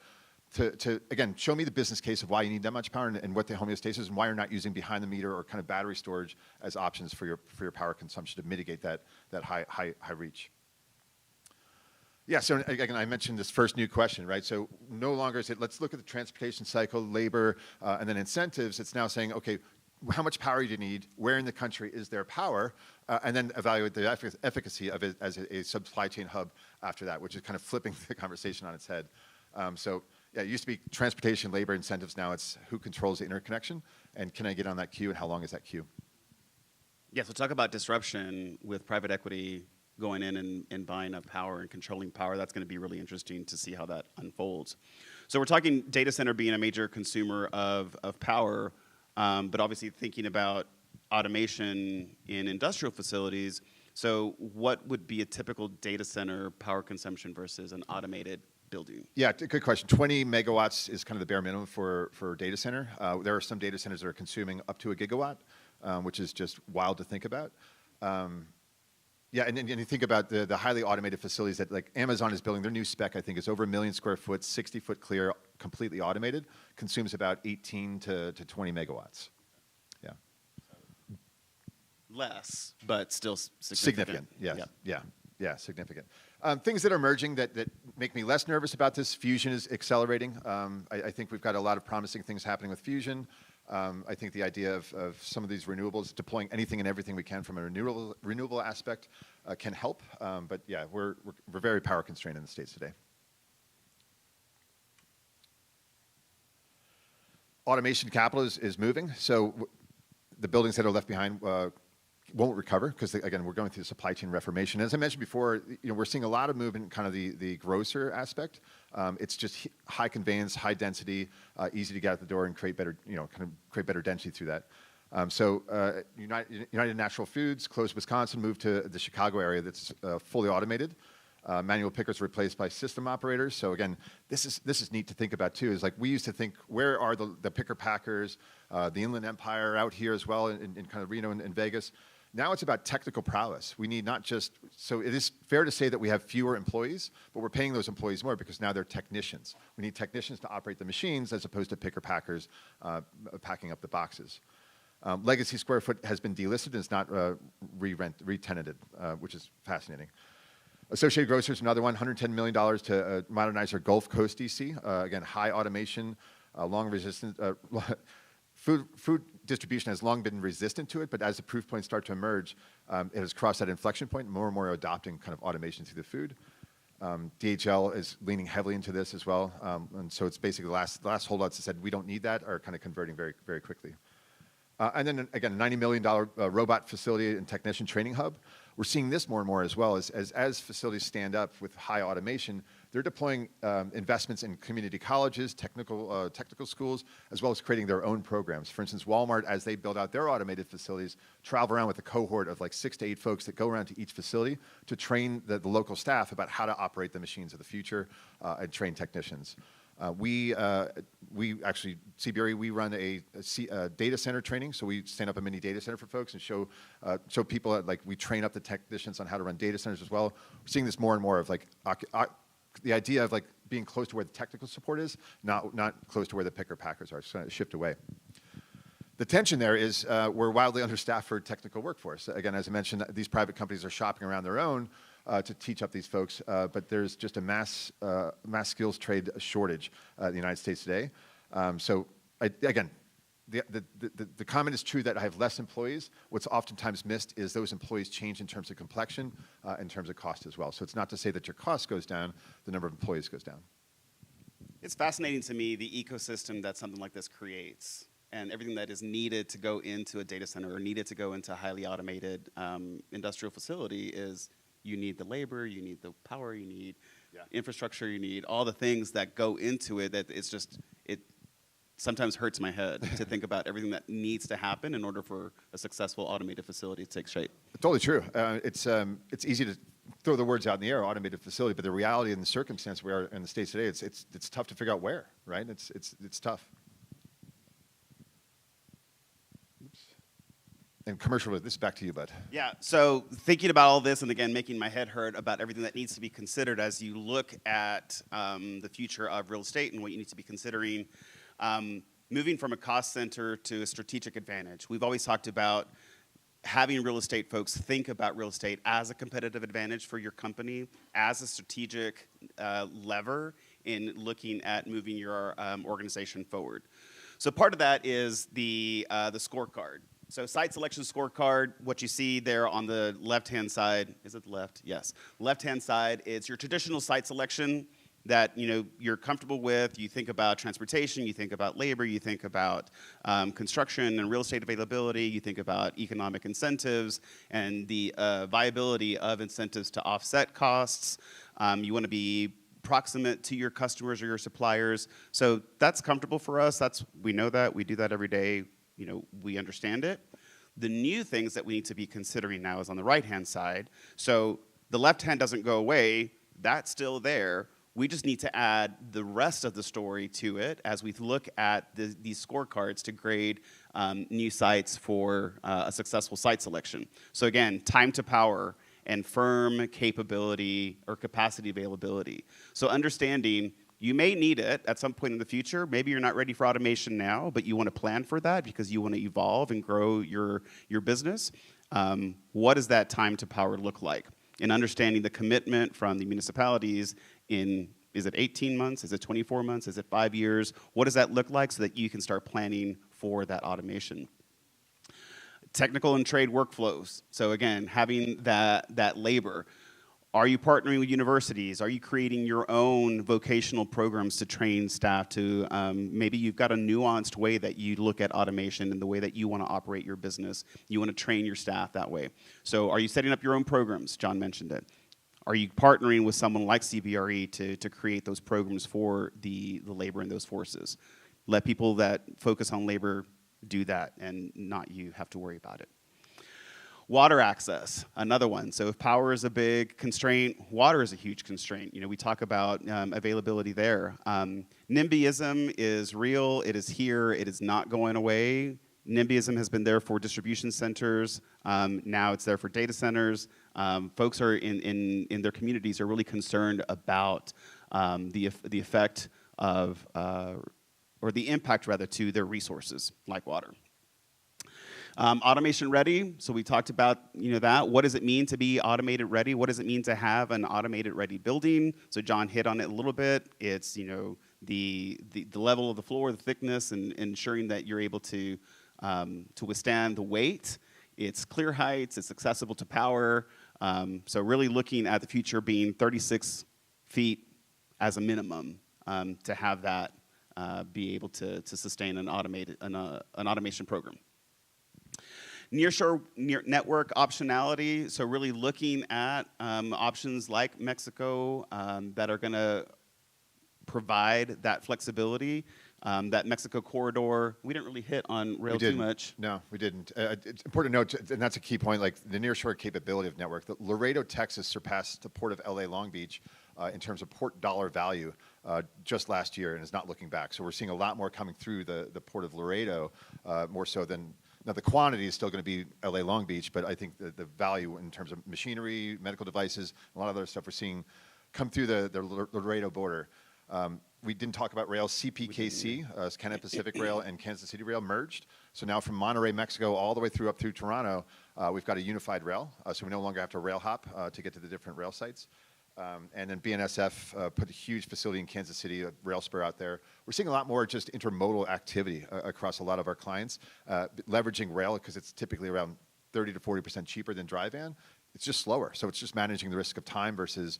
to again, show me the business case of why you need that much power and what the homeostasis is and why you're not using behind the meter or kind of battery storage as options for your power consumption to mitigate that high reach. Yeah, so again, I mentioned this first new question, right? So no longer is it, let's look at the transportation cycle, labor, and then incentives. It's now saying, okay, how much power do you need? Where in the country is there power? And then evaluate the efficacy of it as a supply chain hub after that, which is kind of flipping the conversation on its head. So yeah, it used to be transportation, labor, incentives. Now it's who controls the interconnection, and can I get on that queue, and how long is that queue? Yeah, so talk about disruption with private equity going in and buying up power and controlling power. That's going to be really interesting to see how that unfolds. So we're talking data center being a major consumer of power, but obviously thinking about automation in industrial facilities. So what would be a typical data center power consumption versus an automated building? Yeah, good question. 20 megawatts is kind of the bare minimum for data center. There are some data centers that are consuming up to a gigawatt, which is just wild to think about. Yeah, and you think about the highly automated facilities that like Amazon is building. Their new spec, I think, is over 1 million square foot, 60-foot clear, completely automated, consumes about 18 to 20 megawatts. Yeah. Less, but still significant. Yes. Yeah, significant. Things that are emerging that make me less nervous about this, fusion is accelerating. I think we've got a lot of promising things happening with fusion. I think the idea of some of these renewables, deploying anything and everything we can from a renewable aspect can help. But yeah, we're very power constrained in the States today. Automation capital is moving. So the buildings that are left behind won't recover because, again, we're going through the supply chain reformation. As I mentioned before, we're seeing a lot of movement in kind of the grocer aspect. It's just high conveyance, high density, easy to get out the door and create better, create better density through that. So United Natural Foods closed Wisconsin, moved to the Chicago area that's fully automated. Manual pickers replaced by system operators. So again, this is neat to think about too. Is like we used to think, where are the picker packers, the Inland Empire out here as well in kind of Reno and Vegas. Now it's about technical prowess. We need not just, so it is fair to say that we have fewer employees, but we're paying those employees more because now they're technicians. We need technicians to operate the machines as opposed to picker packers packing up the boxes. Legacy square foot has been delisted and is not re-tenanted, which is fascinating. Associated Grocers, another one, $110 million to modernize their Gulf Coast DC. Again, high automation, long resistant. Food distribution has long been resistant to it, but as the proof points start to emerge, it has crossed that inflection point. More and more are adopting kind of automation through the food. DHL is leaning heavily into this as well, and so it's basically the last holdouts that said we don't need that are kind of converting very, very quickly. And then again, $90 million robot facility and technician training hub. We're seeing this more and more as well as facilities stand up with high automation. They're deploying investments in community colleges, technical schools, as well as creating their own programs. For instance, Walmart, as they build out their automated facilities, travel around with a cohort of like 6 to 8 folks that go around to each facility to train the local staff about how to operate the machines of the future and train technicians. We actually, CBRE, we run a data center training, so we stand up a mini data center for folks and show people, like we train up the technicians on how to run data centers as well. We're seeing this more and more of like the idea of like being close to where the technical support is, not close to where the picker packers are. It's going to shift away. The tension there is we're wildly understaffed for technical workforce. Again, as I mentioned, these private companies are shopping around their own to teach up these folks, but there's just a mass skills trade shortage in the United States today. Again, the comment is true that I have less employees. What's oftentimes missed is those employees change in terms of complexion, in terms of cost as well. So it's not to say that your cost goes down, the number of employees goes down. It's fascinating to me the ecosystem that something like this creates, and everything that is needed to go into a data center or needed to go into a highly automated industrial facility is you need the labor, you need the power, you need infrastructure, you need all the things that go into it. That it's just, it sometimes hurts my head to think about everything that needs to happen in order for a successful automated facility to take shape. Totally true. It's easy to throw the words out in the air, automated facility, but the reality and the circumstance we are in the States today, it's tough to figure out where, right? It's tough. And commercial, this is back to you, bud. Yeah, so thinking about all this and again, making my head hurt about everything that needs to be considered as you look at the future of real estate and what you need to be considering, moving from a cost center to a strategic advantage. We've always talked about having real estate folks think about real estate as a competitive advantage for your company, as a strategic lever in looking at moving your organization forward. So part of that is the scorecard. So site selection scorecard, what you see there on the left-hand side, is it the left? Yes. Left-hand side is your traditional site selection that you're comfortable with. You think about transportation, you think about labor, you think about construction and real estate availability, you think about economic incentives and the viability of incentives to offset costs. You want to be proximate to your customers or your suppliers. So that's comfortable for us. We know that. We do that every day. We understand it. The new things that we need to be considering now is on the right-hand side. So the left hand doesn't go away. That's still there. We just need to add the rest of the story to it as we look at these scorecards to grade new sites for a successful site selection. So again, time to power and firm capability or capacity availability. So understanding you may need it at some point in the future. Maybe you're not ready for automation now, but you want to plan for that because you want to evolve and grow your business. What does that time to power look like? And understanding the commitment from the municipalities is it 18 months? Is it 24 months? Is it 5 years? What does that look like so that you can start planning for that automation? Technical and trade workflows. So again, having that labor. Are you partnering with universities? Are you creating your own vocational programs to train staff to, maybe you've got a nuanced way that you look at automation and the way that you want to operate your business. You want to train your staff that way. So are you setting up your own programs? John mentioned it. Are you partnering with someone like CBRE to create those programs for the labor and those forces? Let people that focus on labor do that and not you have to worry about it. Water access, another one. So if power is a big constraint, water is a huge constraint. We talk about availability there. NIMBYism is real. It is here. It is not going away. NIMBYism has been there for distribution centers. Now it's there for data centers. Folks are in their communities are really concerned about the effect of, or the impact rather, to their resources like water. Automation ready, so we talked about that. What does it mean to be automated ready? What does it mean to have an automated ready building? So John hit on it a little bit. It's the level of the floor, the thickness, and ensuring that you're able to withstand the weight. It's clear heights. It's accessible to power. So really looking at the future being 36 feet as a minimum to have that be able to sustain an automation program. network optionality, so really looking at options like Mexico that are going to provide that flexibility. That Mexico corridor, we didn't really hit on rail too much. No, we didn't. It's important to note, and that's a key point, like the nearshore capability of network. Laredo, Texas surpassed the port of LA Long Beach in terms of port dollar value just last year and is not looking back. So we're seeing a lot more coming through the port of Laredo, more so than, now the quantity is still going to be LA Long Beach, but I think the value in terms of machinery, medical devices, a lot of other stuff we're seeing come through the Laredo border. We didn't talk about rail. CPKC, Canada Pacific Rail and Kansas City Rail merged. So now from Monterrey, Mexico, all the way up through Toronto, we've got a unified rail. So we no longer have to rail hop to get to the different rail sites. And then BNSF put a huge facility in Kansas City, a rail spur out there. We're seeing a lot more just intermodal activity across a lot of our clients, leveraging rail because it's typically around 30 to 40% cheaper than dry van. It's just slower. So it's just managing the risk of time versus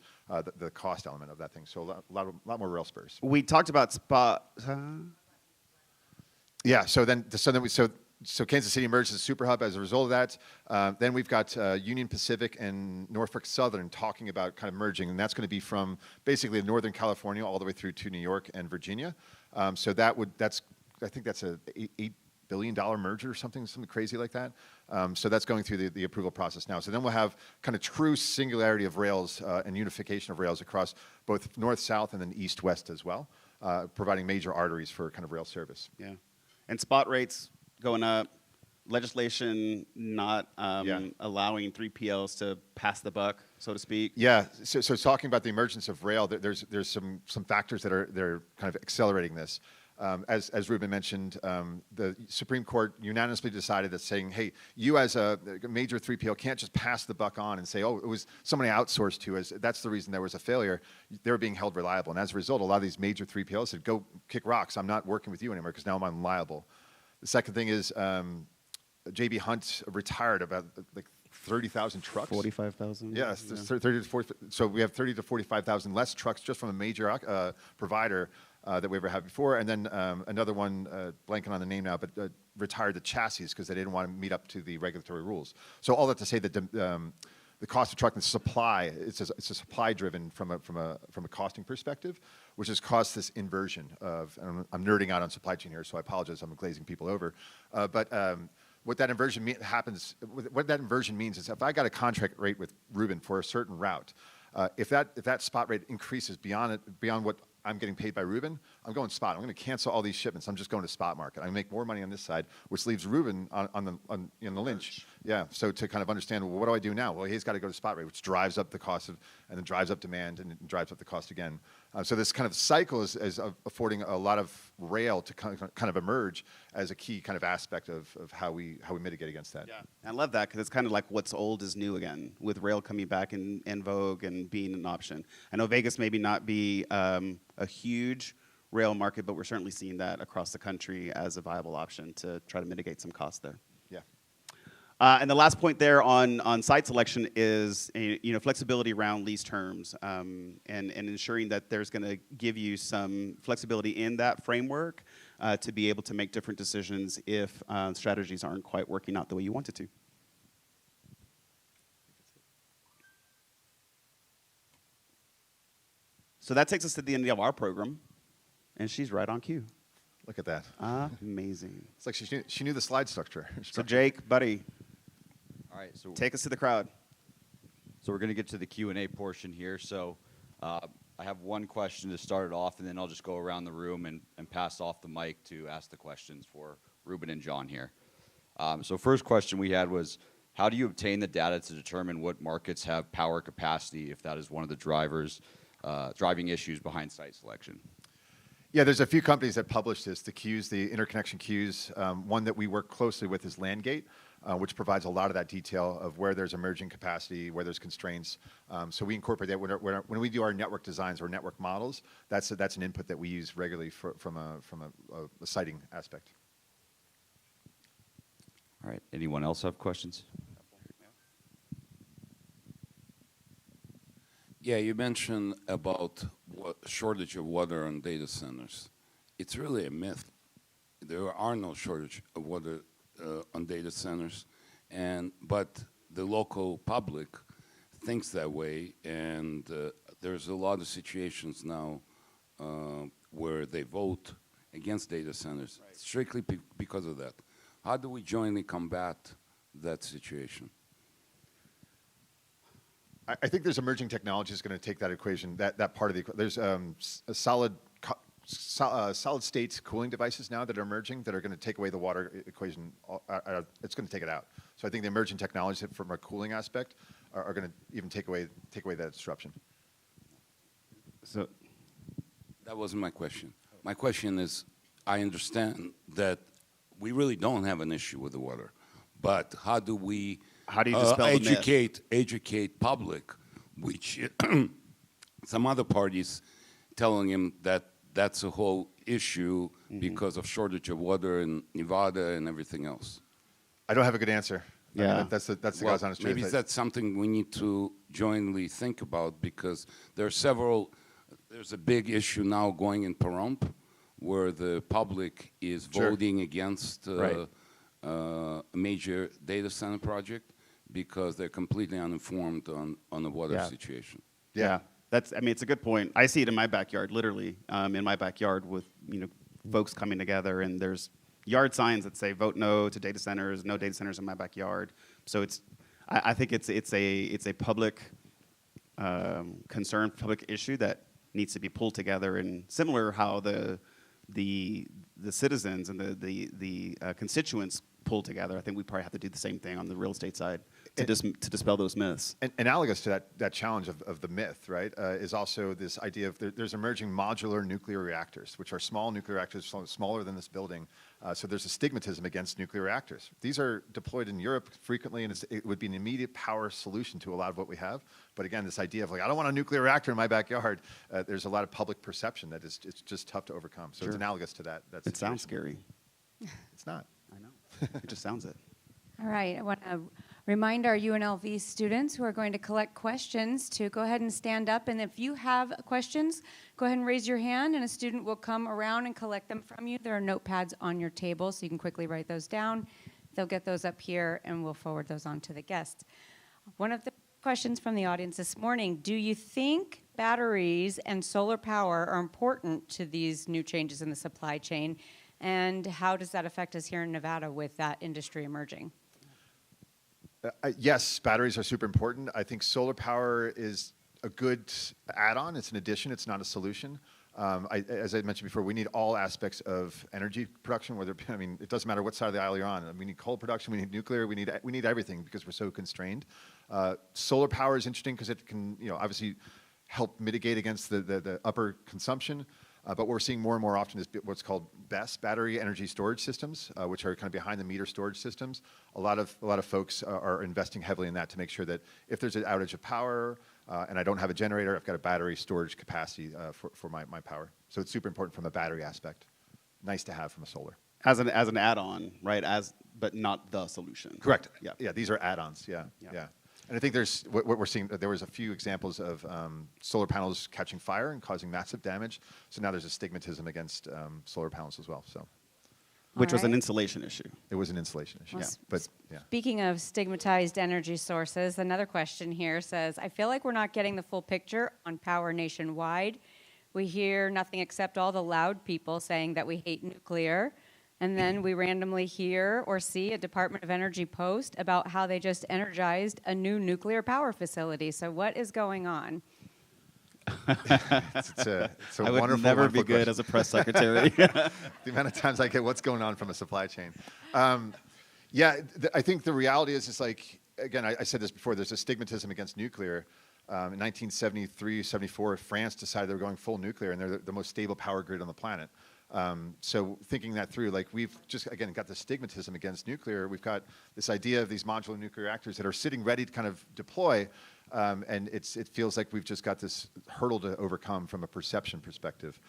the cost element of that thing. So a lot more rail spurs. We talked about spot. Yeah. So Kansas City emerged as a super hub as a result of that. Then we've got Union Pacific and Norfolk Southern talking about kind of merging, and that's going to be from basically Northern California all the way through to New York and Virginia. So I think that's a $8 billion merger or something crazy like that. So that's going through the approval process now. So then we'll have kind of true singularity of rails and unification of rails across both north-south and then east-west as well, providing major arteries for kind of rail service. Yeah. And spot rates going up, legislation not allowing 3PLs to pass the buck, so to speak. Yeah, so talking about the emergence of rail, there's some factors that are kind of accelerating this. As Ruben mentioned, the Supreme Court unanimously decided that saying, hey, you as a major 3PL can't just pass the buck on and say, oh, it was somebody outsourced to us. That's the reason there was a failure. They were being held reliable. And as a result, a lot of these major 3PLs said, go kick rocks. I'm not working with you anymore because now I'm unliable. The second thing is J.B. Hunt retired about like 30,000 trucks. 45,000? Yes, yeah. 30 to 40. So we have 30 to 45,000 less trucks just from a major provider that we ever had before. And then another one, blanking on the name now, but retired the chassis because they didn't want to meet up to the regulatory rules. So all that to say that the cost of truck and supply, it's a supply driven from a costing perspective, which has caused this inversion of, and I'm nerding out on supply chain here, so I apologize, I'm glazing people over. What that inversion means is if I got a contract rate with Ruben for a certain route, if that spot rate increases beyond what I'm getting paid by Ruben, I'm going spot. I'm going to cancel all these shipments. I'm just going to spot market. I make more money on this side, which leaves Ruben on the lynch. Yeah. So to kind of understand, well, what do I do now? Well, he's got to go to spot rate, which drives up the cost and then drives up demand and drives up the cost again. So this kind of cycle is affording a lot of rail to kind of emerge as a key kind of aspect of how we mitigate against that. Yeah, I love that because it's kind of like what's old is new again, with rail coming back in vogue and being an option. I know Vegas maybe not be a huge rail market, but we're certainly seeing that across the country as a viable option to try to mitigate some costs there. Yeah. And the last point there on site selection is flexibility around lease terms and ensuring that there's going to give you some flexibility in that framework to be able to make different decisions if strategies aren't quite working out the way you want it to. So that takes us to the end of our program, and she's right on cue. Look at that. Amazing. It's like she knew the slide structure. So Jake, buddy, all right, so take us to the crowd. So we're going to get to the Q&A portion here. So I have one question to start it off, and then I'll just go around the room and pass off the mic to ask the questions for Ruben and John here. So first question we had was, how do you obtain the data to determine what markets have power capacity, if that is one of the driving issues behind site selection? Yeah, there's a few companies that publish this, the queues, the interconnection queues. One that we work closely with is Landgate, which provides a lot of that detail of where there's emerging capacity, where there's constraints. So we incorporate that when we do our network designs or network models. That's an input that we use regularly from a siting aspect. All right, anyone else have questions? Yeah, you mentioned about shortage of water on data centers. It's really a myth. There are no shortage of water on data centers, but the local public thinks that way, and there's a lot of situations now where they vote against data centers strictly because of that. How do we jointly combat that situation? I think there's emerging technologies going to take that equation, that part of the. There's a solid state cooling devices now that are emerging that are going to take away the water equation. It's going to take it out. So I think the emerging technologies from a cooling aspect are going to even take away that disruption. So That wasn't my question. My question is, I understand that we really don't have an issue with the water, but how do we dispel the myth? educate public, which some other parties telling him that that's a whole issue because of shortage of water in Nevada and everything else? I don't have a good answer. Yeah. That's the Well, guy's honest truth. maybe that's something we need to jointly think about, because there are several. There's a big issue now going in Pahrump, where the public is Sure. voting against Right. a major data center project because they're completely uninformed on the water Yeah. situation. Yeah, I mean, it's a good point. I see it in my backyard, literally, in my backyard with, folks coming together, and there's yard signs that say vote no to data centers, no data centers in my backyard. So I think it's a public concern, public issue that needs to be pulled together, and similar how the citizens and the constituents pull together. I think we probably have to do the same thing on the real estate side to dispel those myths. And analogous to that challenge of the myth, right, is also this idea of there's emerging modular nuclear reactors, which are small nuclear reactors, smaller than this building. So there's a stigmatism against nuclear reactors. These are deployed in Europe frequently, and it would be an immediate power solution to a lot of what we have. But again, this idea of I don't want a nuclear reactor in my backyard, there's a lot of public perception that it's just tough to overcome. So it's analogous to that. It sounds scary. It's not. I know. It just sounds it. All right, I want to remind our UNLV students who are going to collect questions to go ahead and stand up, and if you have questions, go ahead and raise your hand, and a student will come around and collect them from you. There are notepads on your table, so you can quickly write those down. They'll get those up here, and we'll forward those on to the guests. One of the questions from the audience this morning: do you think batteries and solar power are important to these new changes in the supply chain, and how does that affect us here in Nevada with that industry emerging? Yes, batteries are super important. I think solar power is a good add-on. It's an addition. It's not a solution. As I mentioned before, we need all aspects of energy production. It doesn't matter what side of the aisle you're on. We need coal production. We need nuclear. We need everything because we're so constrained. Solar power is interesting because it can, obviously help mitigate against the upper consumption. But what we're seeing more and more often is what's called BESS, battery energy storage systems, which are kind of behind the meter storage systems. A lot of folks are investing heavily in that to make sure that if there's an outage of power and I don't have a generator, I've got a battery storage capacity for my power. So it's super important from a battery aspect. Nice to have from a solar. As an add-on, right? But not the solution. Correct. Yeah. Yeah. These are add-ons. Yeah. And I think there's what we're seeing. There was a few examples of solar panels catching fire and causing massive damage. So now there's a stigmatism against solar panels as well. So, Which was an right. insulation issue. it was an insulation issue. Well, Yeah. But yeah. Speaking of stigmatized energy sources, another question here says, I feel like we're not getting the full picture on power nationwide. We hear nothing except all the loud people saying that we hate nuclear. And then we randomly hear or see a Department of Energy post about how they just energized a new nuclear power facility. So what is going on? It's a I would wonderful, never wonderful be good question. as a press secretary. The amount of times I get what's going on from a supply chain. I think the reality is again, I said this before, there's a stigmatism against nuclear. In 1973, 74, France decided they were going full nuclear, and they're the most stable power grid on the planet. So thinking that through, we've just, again, got the stigmatism against nuclear. We've got this idea of these modular nuclear reactors that are sitting ready to kind of deploy, and it feels like we've just got this hurdle to overcome from a perception perspective.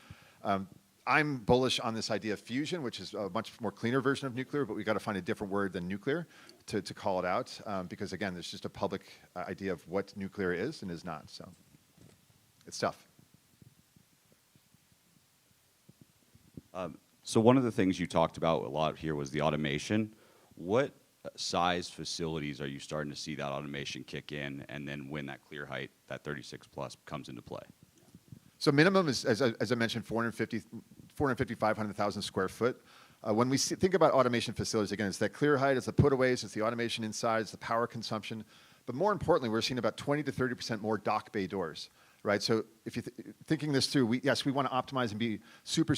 I'm bullish on this idea of fusion, which is a much more cleaner version of nuclear, but we've got to find a different word than nuclear to call it out, because, again, there's just a public idea of what nuclear is and is not. So it's tough. So one of the things you talked about a lot here was the automation. What size facilities are you starting to see that automation kick in, and then when that clear height, that 36 plus, comes into play? So minimum is, as I mentioned, 500,000 square foot. When we think about automation facilities, again, it's that clear height, it's the putaways, it's the automation inside, it's the power consumption. But more importantly, we're seeing about 20 to 30% more dock bay doors, right? So if you're thinking this through, yes, we want to optimize and be super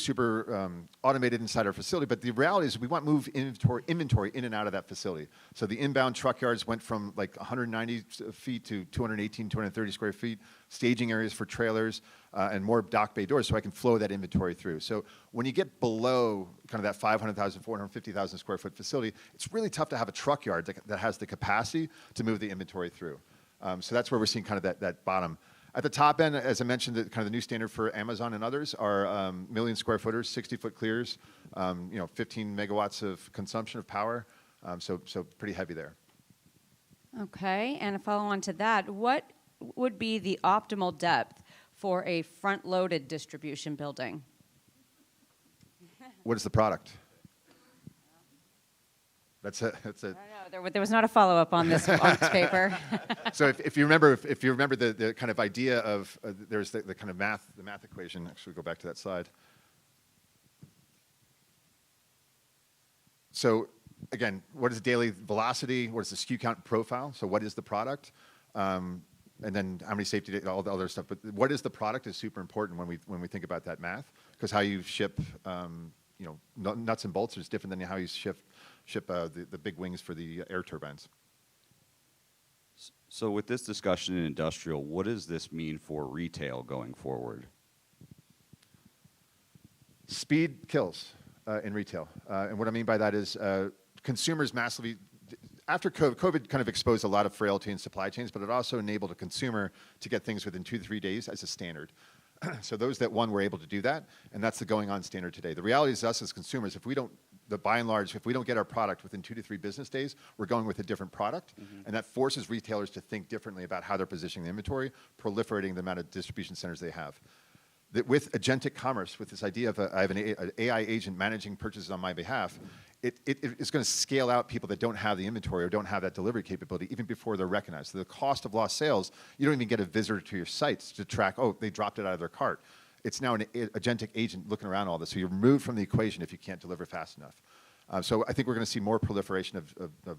automated inside our facility, but the reality is we want to move inventory in and out of that facility. So the inbound truck yards went from like 190 feet to 218, 230 square feet, staging areas for trailers, and more dock bay doors so I can flow that inventory through. So when you get below kind of that 500,000, 450,000 square foot facility, it's really tough to have a truck yard that has the capacity to move the inventory through. So that's where we're seeing kind of that bottom. At the top end, as I mentioned, kind of the new standard for Amazon and others are million square footers, 60-foot clears, 15 megawatts of consumption of power, so pretty heavy there. Okay, and a follow-on to that, what would be the optimal depth for a front-loaded distribution building? What is the product? That's it. I don't know. There was not a follow-up on this paper. So if you remember the kind of idea of there's the kind of math equation. Actually, go back to that slide. So again, what is daily velocity? What is the SKU count profile? So what is the product? And then how many safety data, all the other stuff. But what is the product is super important when we think about that math, because how you ship nuts and bolts is different than how you ship the big wings for the air turbines. So with this discussion in industrial, what does this mean for retail going forward? Speed kills in retail. And what I mean by that is consumers massively, after COVID kind of exposed a lot of frailty in supply chains, but it also enabled a consumer to get things within 2 to 3 days as a standard. So those that were able to do that, and that's the going on standard today. The reality is us as consumers, by and large, if we don't get our product within 2 to 3 business days, we're going with a different product, and that forces retailers to think differently about how they're positioning the inventory, proliferating the amount of distribution centers they have. That with agentic commerce, with this idea of I have an AI agent managing purchases on my behalf, it is going to scale out people that don't have the inventory or don't have that delivery capability even before they're recognized. So the cost of lost sales, you don't even get a visitor to your sites to track, oh, they dropped it out of their cart. It's now an agentic agent looking around all this. So you're removed from the equation if you can't deliver fast enough. So I think we're going to see more proliferation of kind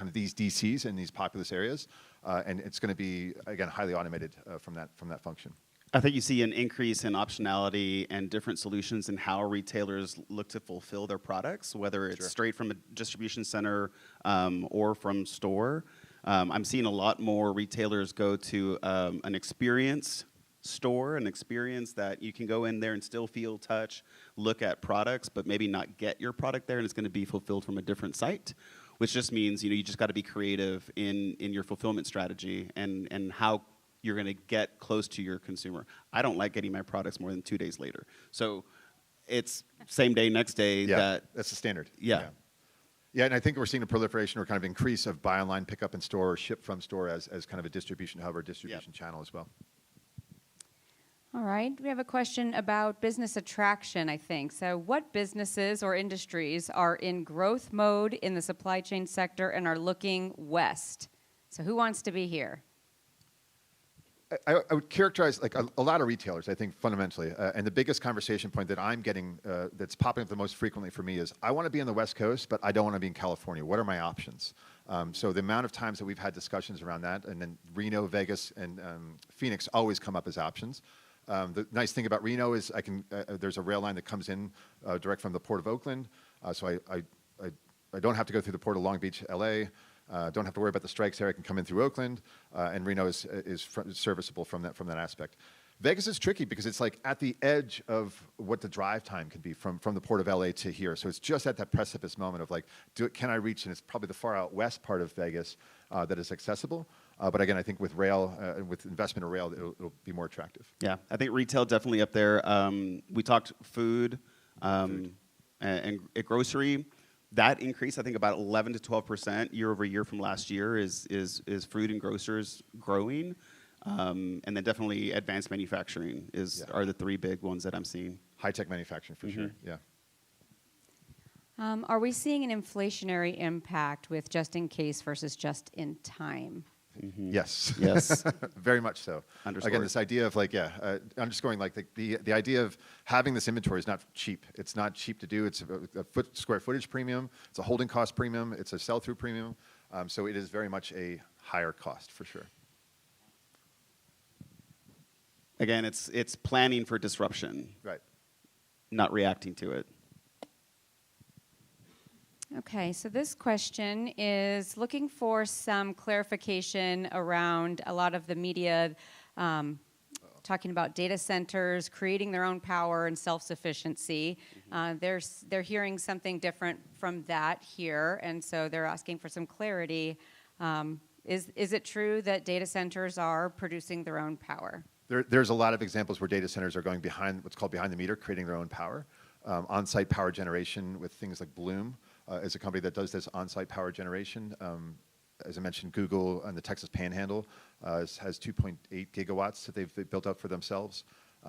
of these DCs in these populous areas, and it's going to be, again, highly automated from that function. I think you see an increase in optionality and different solutions in how retailers look to fulfill their products, whether it's straight from a distribution center or from store. I'm seeing a lot more retailers go to an experience store, an experience that you can go in there and still feel, touch, look at products, but maybe not get your product there, and it's going to be fulfilled from a different site, which just means you just got to be creative in your fulfillment strategy and how you're going to get close to your consumer. I don't like getting my products more than 2 days later. So it's same day, next day. Yeah, that's the standard. Yeah. Yeah, and I think we're seeing a proliferation or kind of increase of buy online, pick up in store, or ship from store as kind of a distribution hub or distribution channel as well. All right, we have a question about business attraction, I think. So what businesses or industries are in growth mode in the supply chain sector and are looking west? So who wants to be here? I would characterize like a lot of retailers, I think, fundamentally. And the biggest conversation point that I'm getting that's popping up the most frequently for me is, I want to be on the West Coast, but I don't want to be in California. What are my options? So the amount of times that we've had discussions around that, and then Reno, Vegas, and Phoenix always come up as options. The nice thing about Reno is there's a rail line that comes in direct from the Port of Oakland. So I don't have to go through the Port of Long Beach, LA. Don't have to worry about the strikes there. I can come in through Oakland, and Reno is serviceable from that aspect. Vegas is tricky because it's like at the edge of what the drive time can be from the Port of LA to here. So it's just at that precipice moment of like, can I reach? And it's probably the far out west part of Vegas that is accessible. But again, I think with rail, with investment in rail, it'll be more attractive. Yeah, I think retail definitely up there. We talked food, and grocery. That increase, I think, about 11 to 12% year over year from last year is food and grocers growing, and then definitely advanced manufacturing are the three big ones that I'm seeing. High tech manufacturing for sure. Yeah. Are we seeing an inflationary impact with just in case versus just in time? Yes. Yes. Very much so. Underscored. Again, this idea of like, underscoring like the idea of having this inventory is not cheap. It's not cheap to do. It's a square footage premium. It's a holding cost premium. It's a sell-through premium. So it is very much a higher cost for sure. Again, it's planning for disruption, Right. not reacting to it. Okay, so this question is looking for some clarification around a lot of the media talking about data centers creating their own power and self-sufficiency. They're hearing something different from that here, and so they're asking for some clarity. Is it true that data centers are producing their own power? There's a lot of examples where data centers are going behind what's called behind the meter, creating their own power. On-site power generation with things like Bloom is a company that does this on-site power generation. As I mentioned, Google and the Texas Panhandle has 2.8 gigawatts that they've built up for themselves.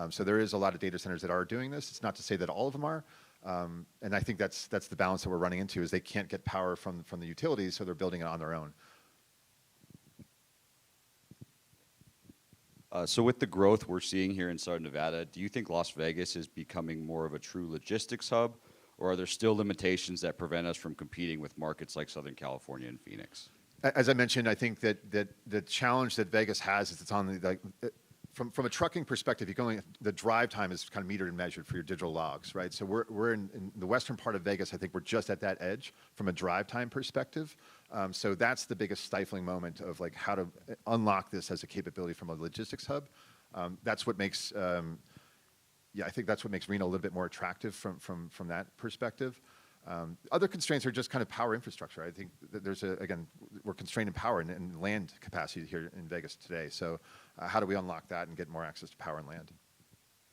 So there is a lot of data centers that are doing this. It's not to say that all of them are. And I think that's the balance that we're running into is they can't get power from the utilities, so they're building it on their own. So with the growth we're seeing here in Southern Nevada, do you think Las Vegas is becoming more of a true logistics hub, or are there still limitations that prevent us from competing with markets like Southern California and Phoenix? As I mentioned, I think that the challenge that Vegas has is it's on the from a trucking perspective, the drive time is kind of metered and measured for your digital logs, right? So we're in the western part of Vegas. I think we're just at that edge from a drive time perspective. So that's the biggest stifling moment of like how to unlock this as a capability from a logistics hub. That's what makes, I think that's what makes Reno a little bit more attractive from that perspective. Other constraints are just kind of power infrastructure. I think that again, we're constrained in power and land capacity here in Vegas today. So how do we unlock that and get more access to power and land?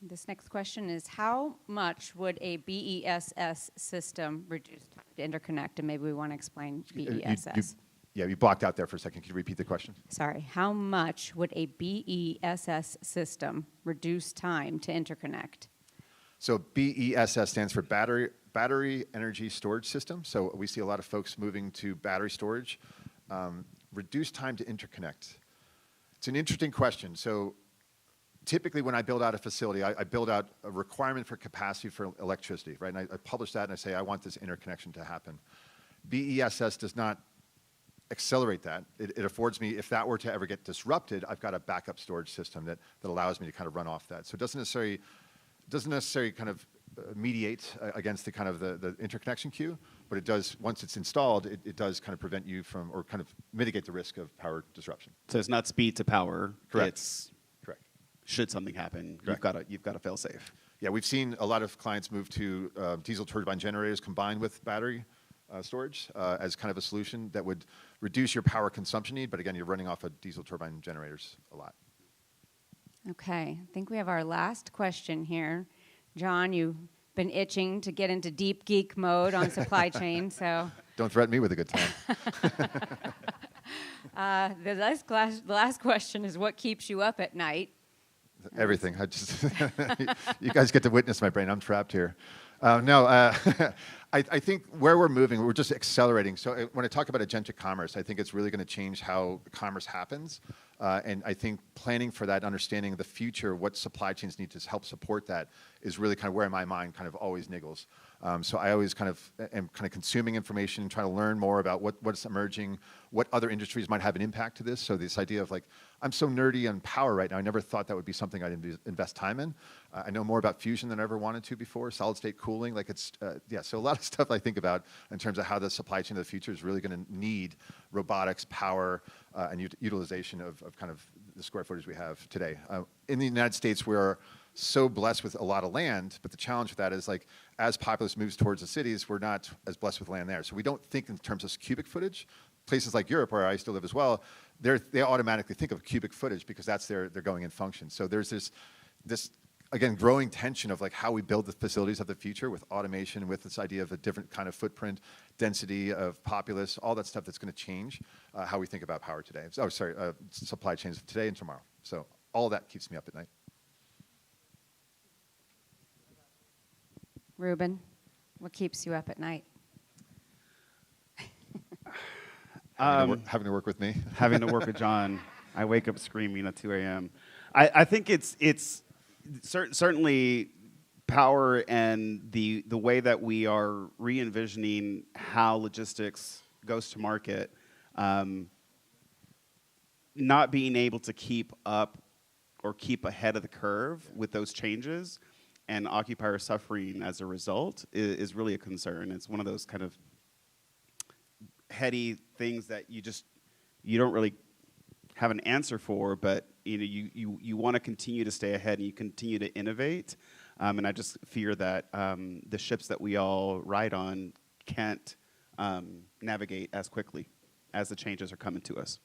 This next question is, how much would a BESS system reduce time to interconnect? And maybe we want to explain BESS. You blocked out there for a second. Can you repeat the question? Sorry. How much would a BESS system reduce time to interconnect? So BESS stands for Battery Energy Storage System. So we see a lot of folks moving to battery storage. Reduce time to interconnect. It's an interesting question. So typically when I build out a facility, I build out a requirement for capacity for electricity, right? And I publish that and I say, I want this interconnection to happen. BESS does not accelerate that. It affords me, if that were to ever get disrupted, I've got a backup storage system that allows me to kind of run off that. So it doesn't necessarily kind of mediate against the kind of the interconnection queue, but it does, once it's installed, it does kind of prevent you from, or kind of mitigate the risk of power disruption. So it's not speed to power. Correct. It's correct. Should something happen, Correct. you've got to fail safe. Yeah, we've seen a lot of clients move to diesel turbine generators combined with battery storage as kind of a solution that would reduce your power consumption need, but again, you're running off of diesel turbine generators a lot. Okay, I think we have our last question here. John, you've been itching to get into deep geek mode on supply chain, so. Don't threaten me with a good time. The last question is, what keeps you up at night? Everything. You guys get to witness my brain. I'm trapped here. I think where we're moving, we're just accelerating. So when I talk about agentic commerce, I think it's really going to change how commerce happens. And I think planning for that, understanding the future, what supply chains need to help support that is really kind of where my mind kind of always niggles. So I always kind of am kind of consuming information, trying to learn more about what's emerging, what other industries might have an impact to this. So this idea of like, I'm so nerdy on power right now, I never thought that would be something I'd invest time in. I know more about fusion than I ever wanted to before, solid state cooling, like it's, so a lot of stuff I think about in terms of how the supply chain of the future is really going to need robotics, power, and utilization of kind of the square footage we have today. In the United States, we're so blessed with a lot of land, but the challenge with that is like, as populace moves towards the cities, we're not as blessed with land there. So we don't think in terms of cubic footage. Places like Europe, where I used to live as well, they automatically think of cubic footage because that's their going in function. So there's this again, growing tension of like how we build the facilities of the future with automation, with this idea of a different kind of footprint, density of populace, all that stuff that's going to change how we think about power today. Supply chains of today and tomorrow. So all that keeps me up at night. Ruben, what keeps you up at night? Having to work with me. Having to work with John. I wake up screaming at 2 a.m. I think it's certainly power and the way that we are re-envisioning how logistics goes to market, not being able to keep up or keep ahead of the curve with those changes and occupier suffering as a result is really a concern. It's one of those kind of heady things that you don't really have an answer for, but you want to continue to stay ahead and you continue to innovate. And I just fear that the ships that we all ride on can't navigate as quickly as the changes are coming to us.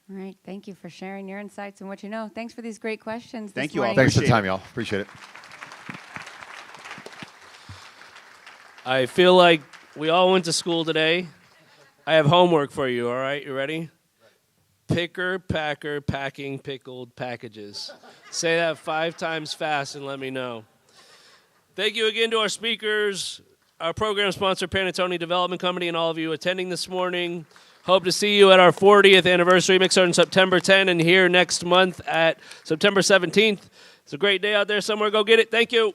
All right, thank you for sharing your insights and what you know. Thanks for these great questions. Thank this you all. morning. Thanks for the Appreciate time, it. y'all. Appreciate it. I feel like we all went to school today. I have homework for you, all right? You ready? Picker, packer, packing, pickled packages. Say that 5 times fast and let me know. Thank you again to our speakers, our program sponsor, Panettone Development Company, and all of you attending this morning. Hope to see you at our 40th anniversary mixer on September 10 and here next month at September 17th. It's a great day out there somewhere. Go get it. Thank you.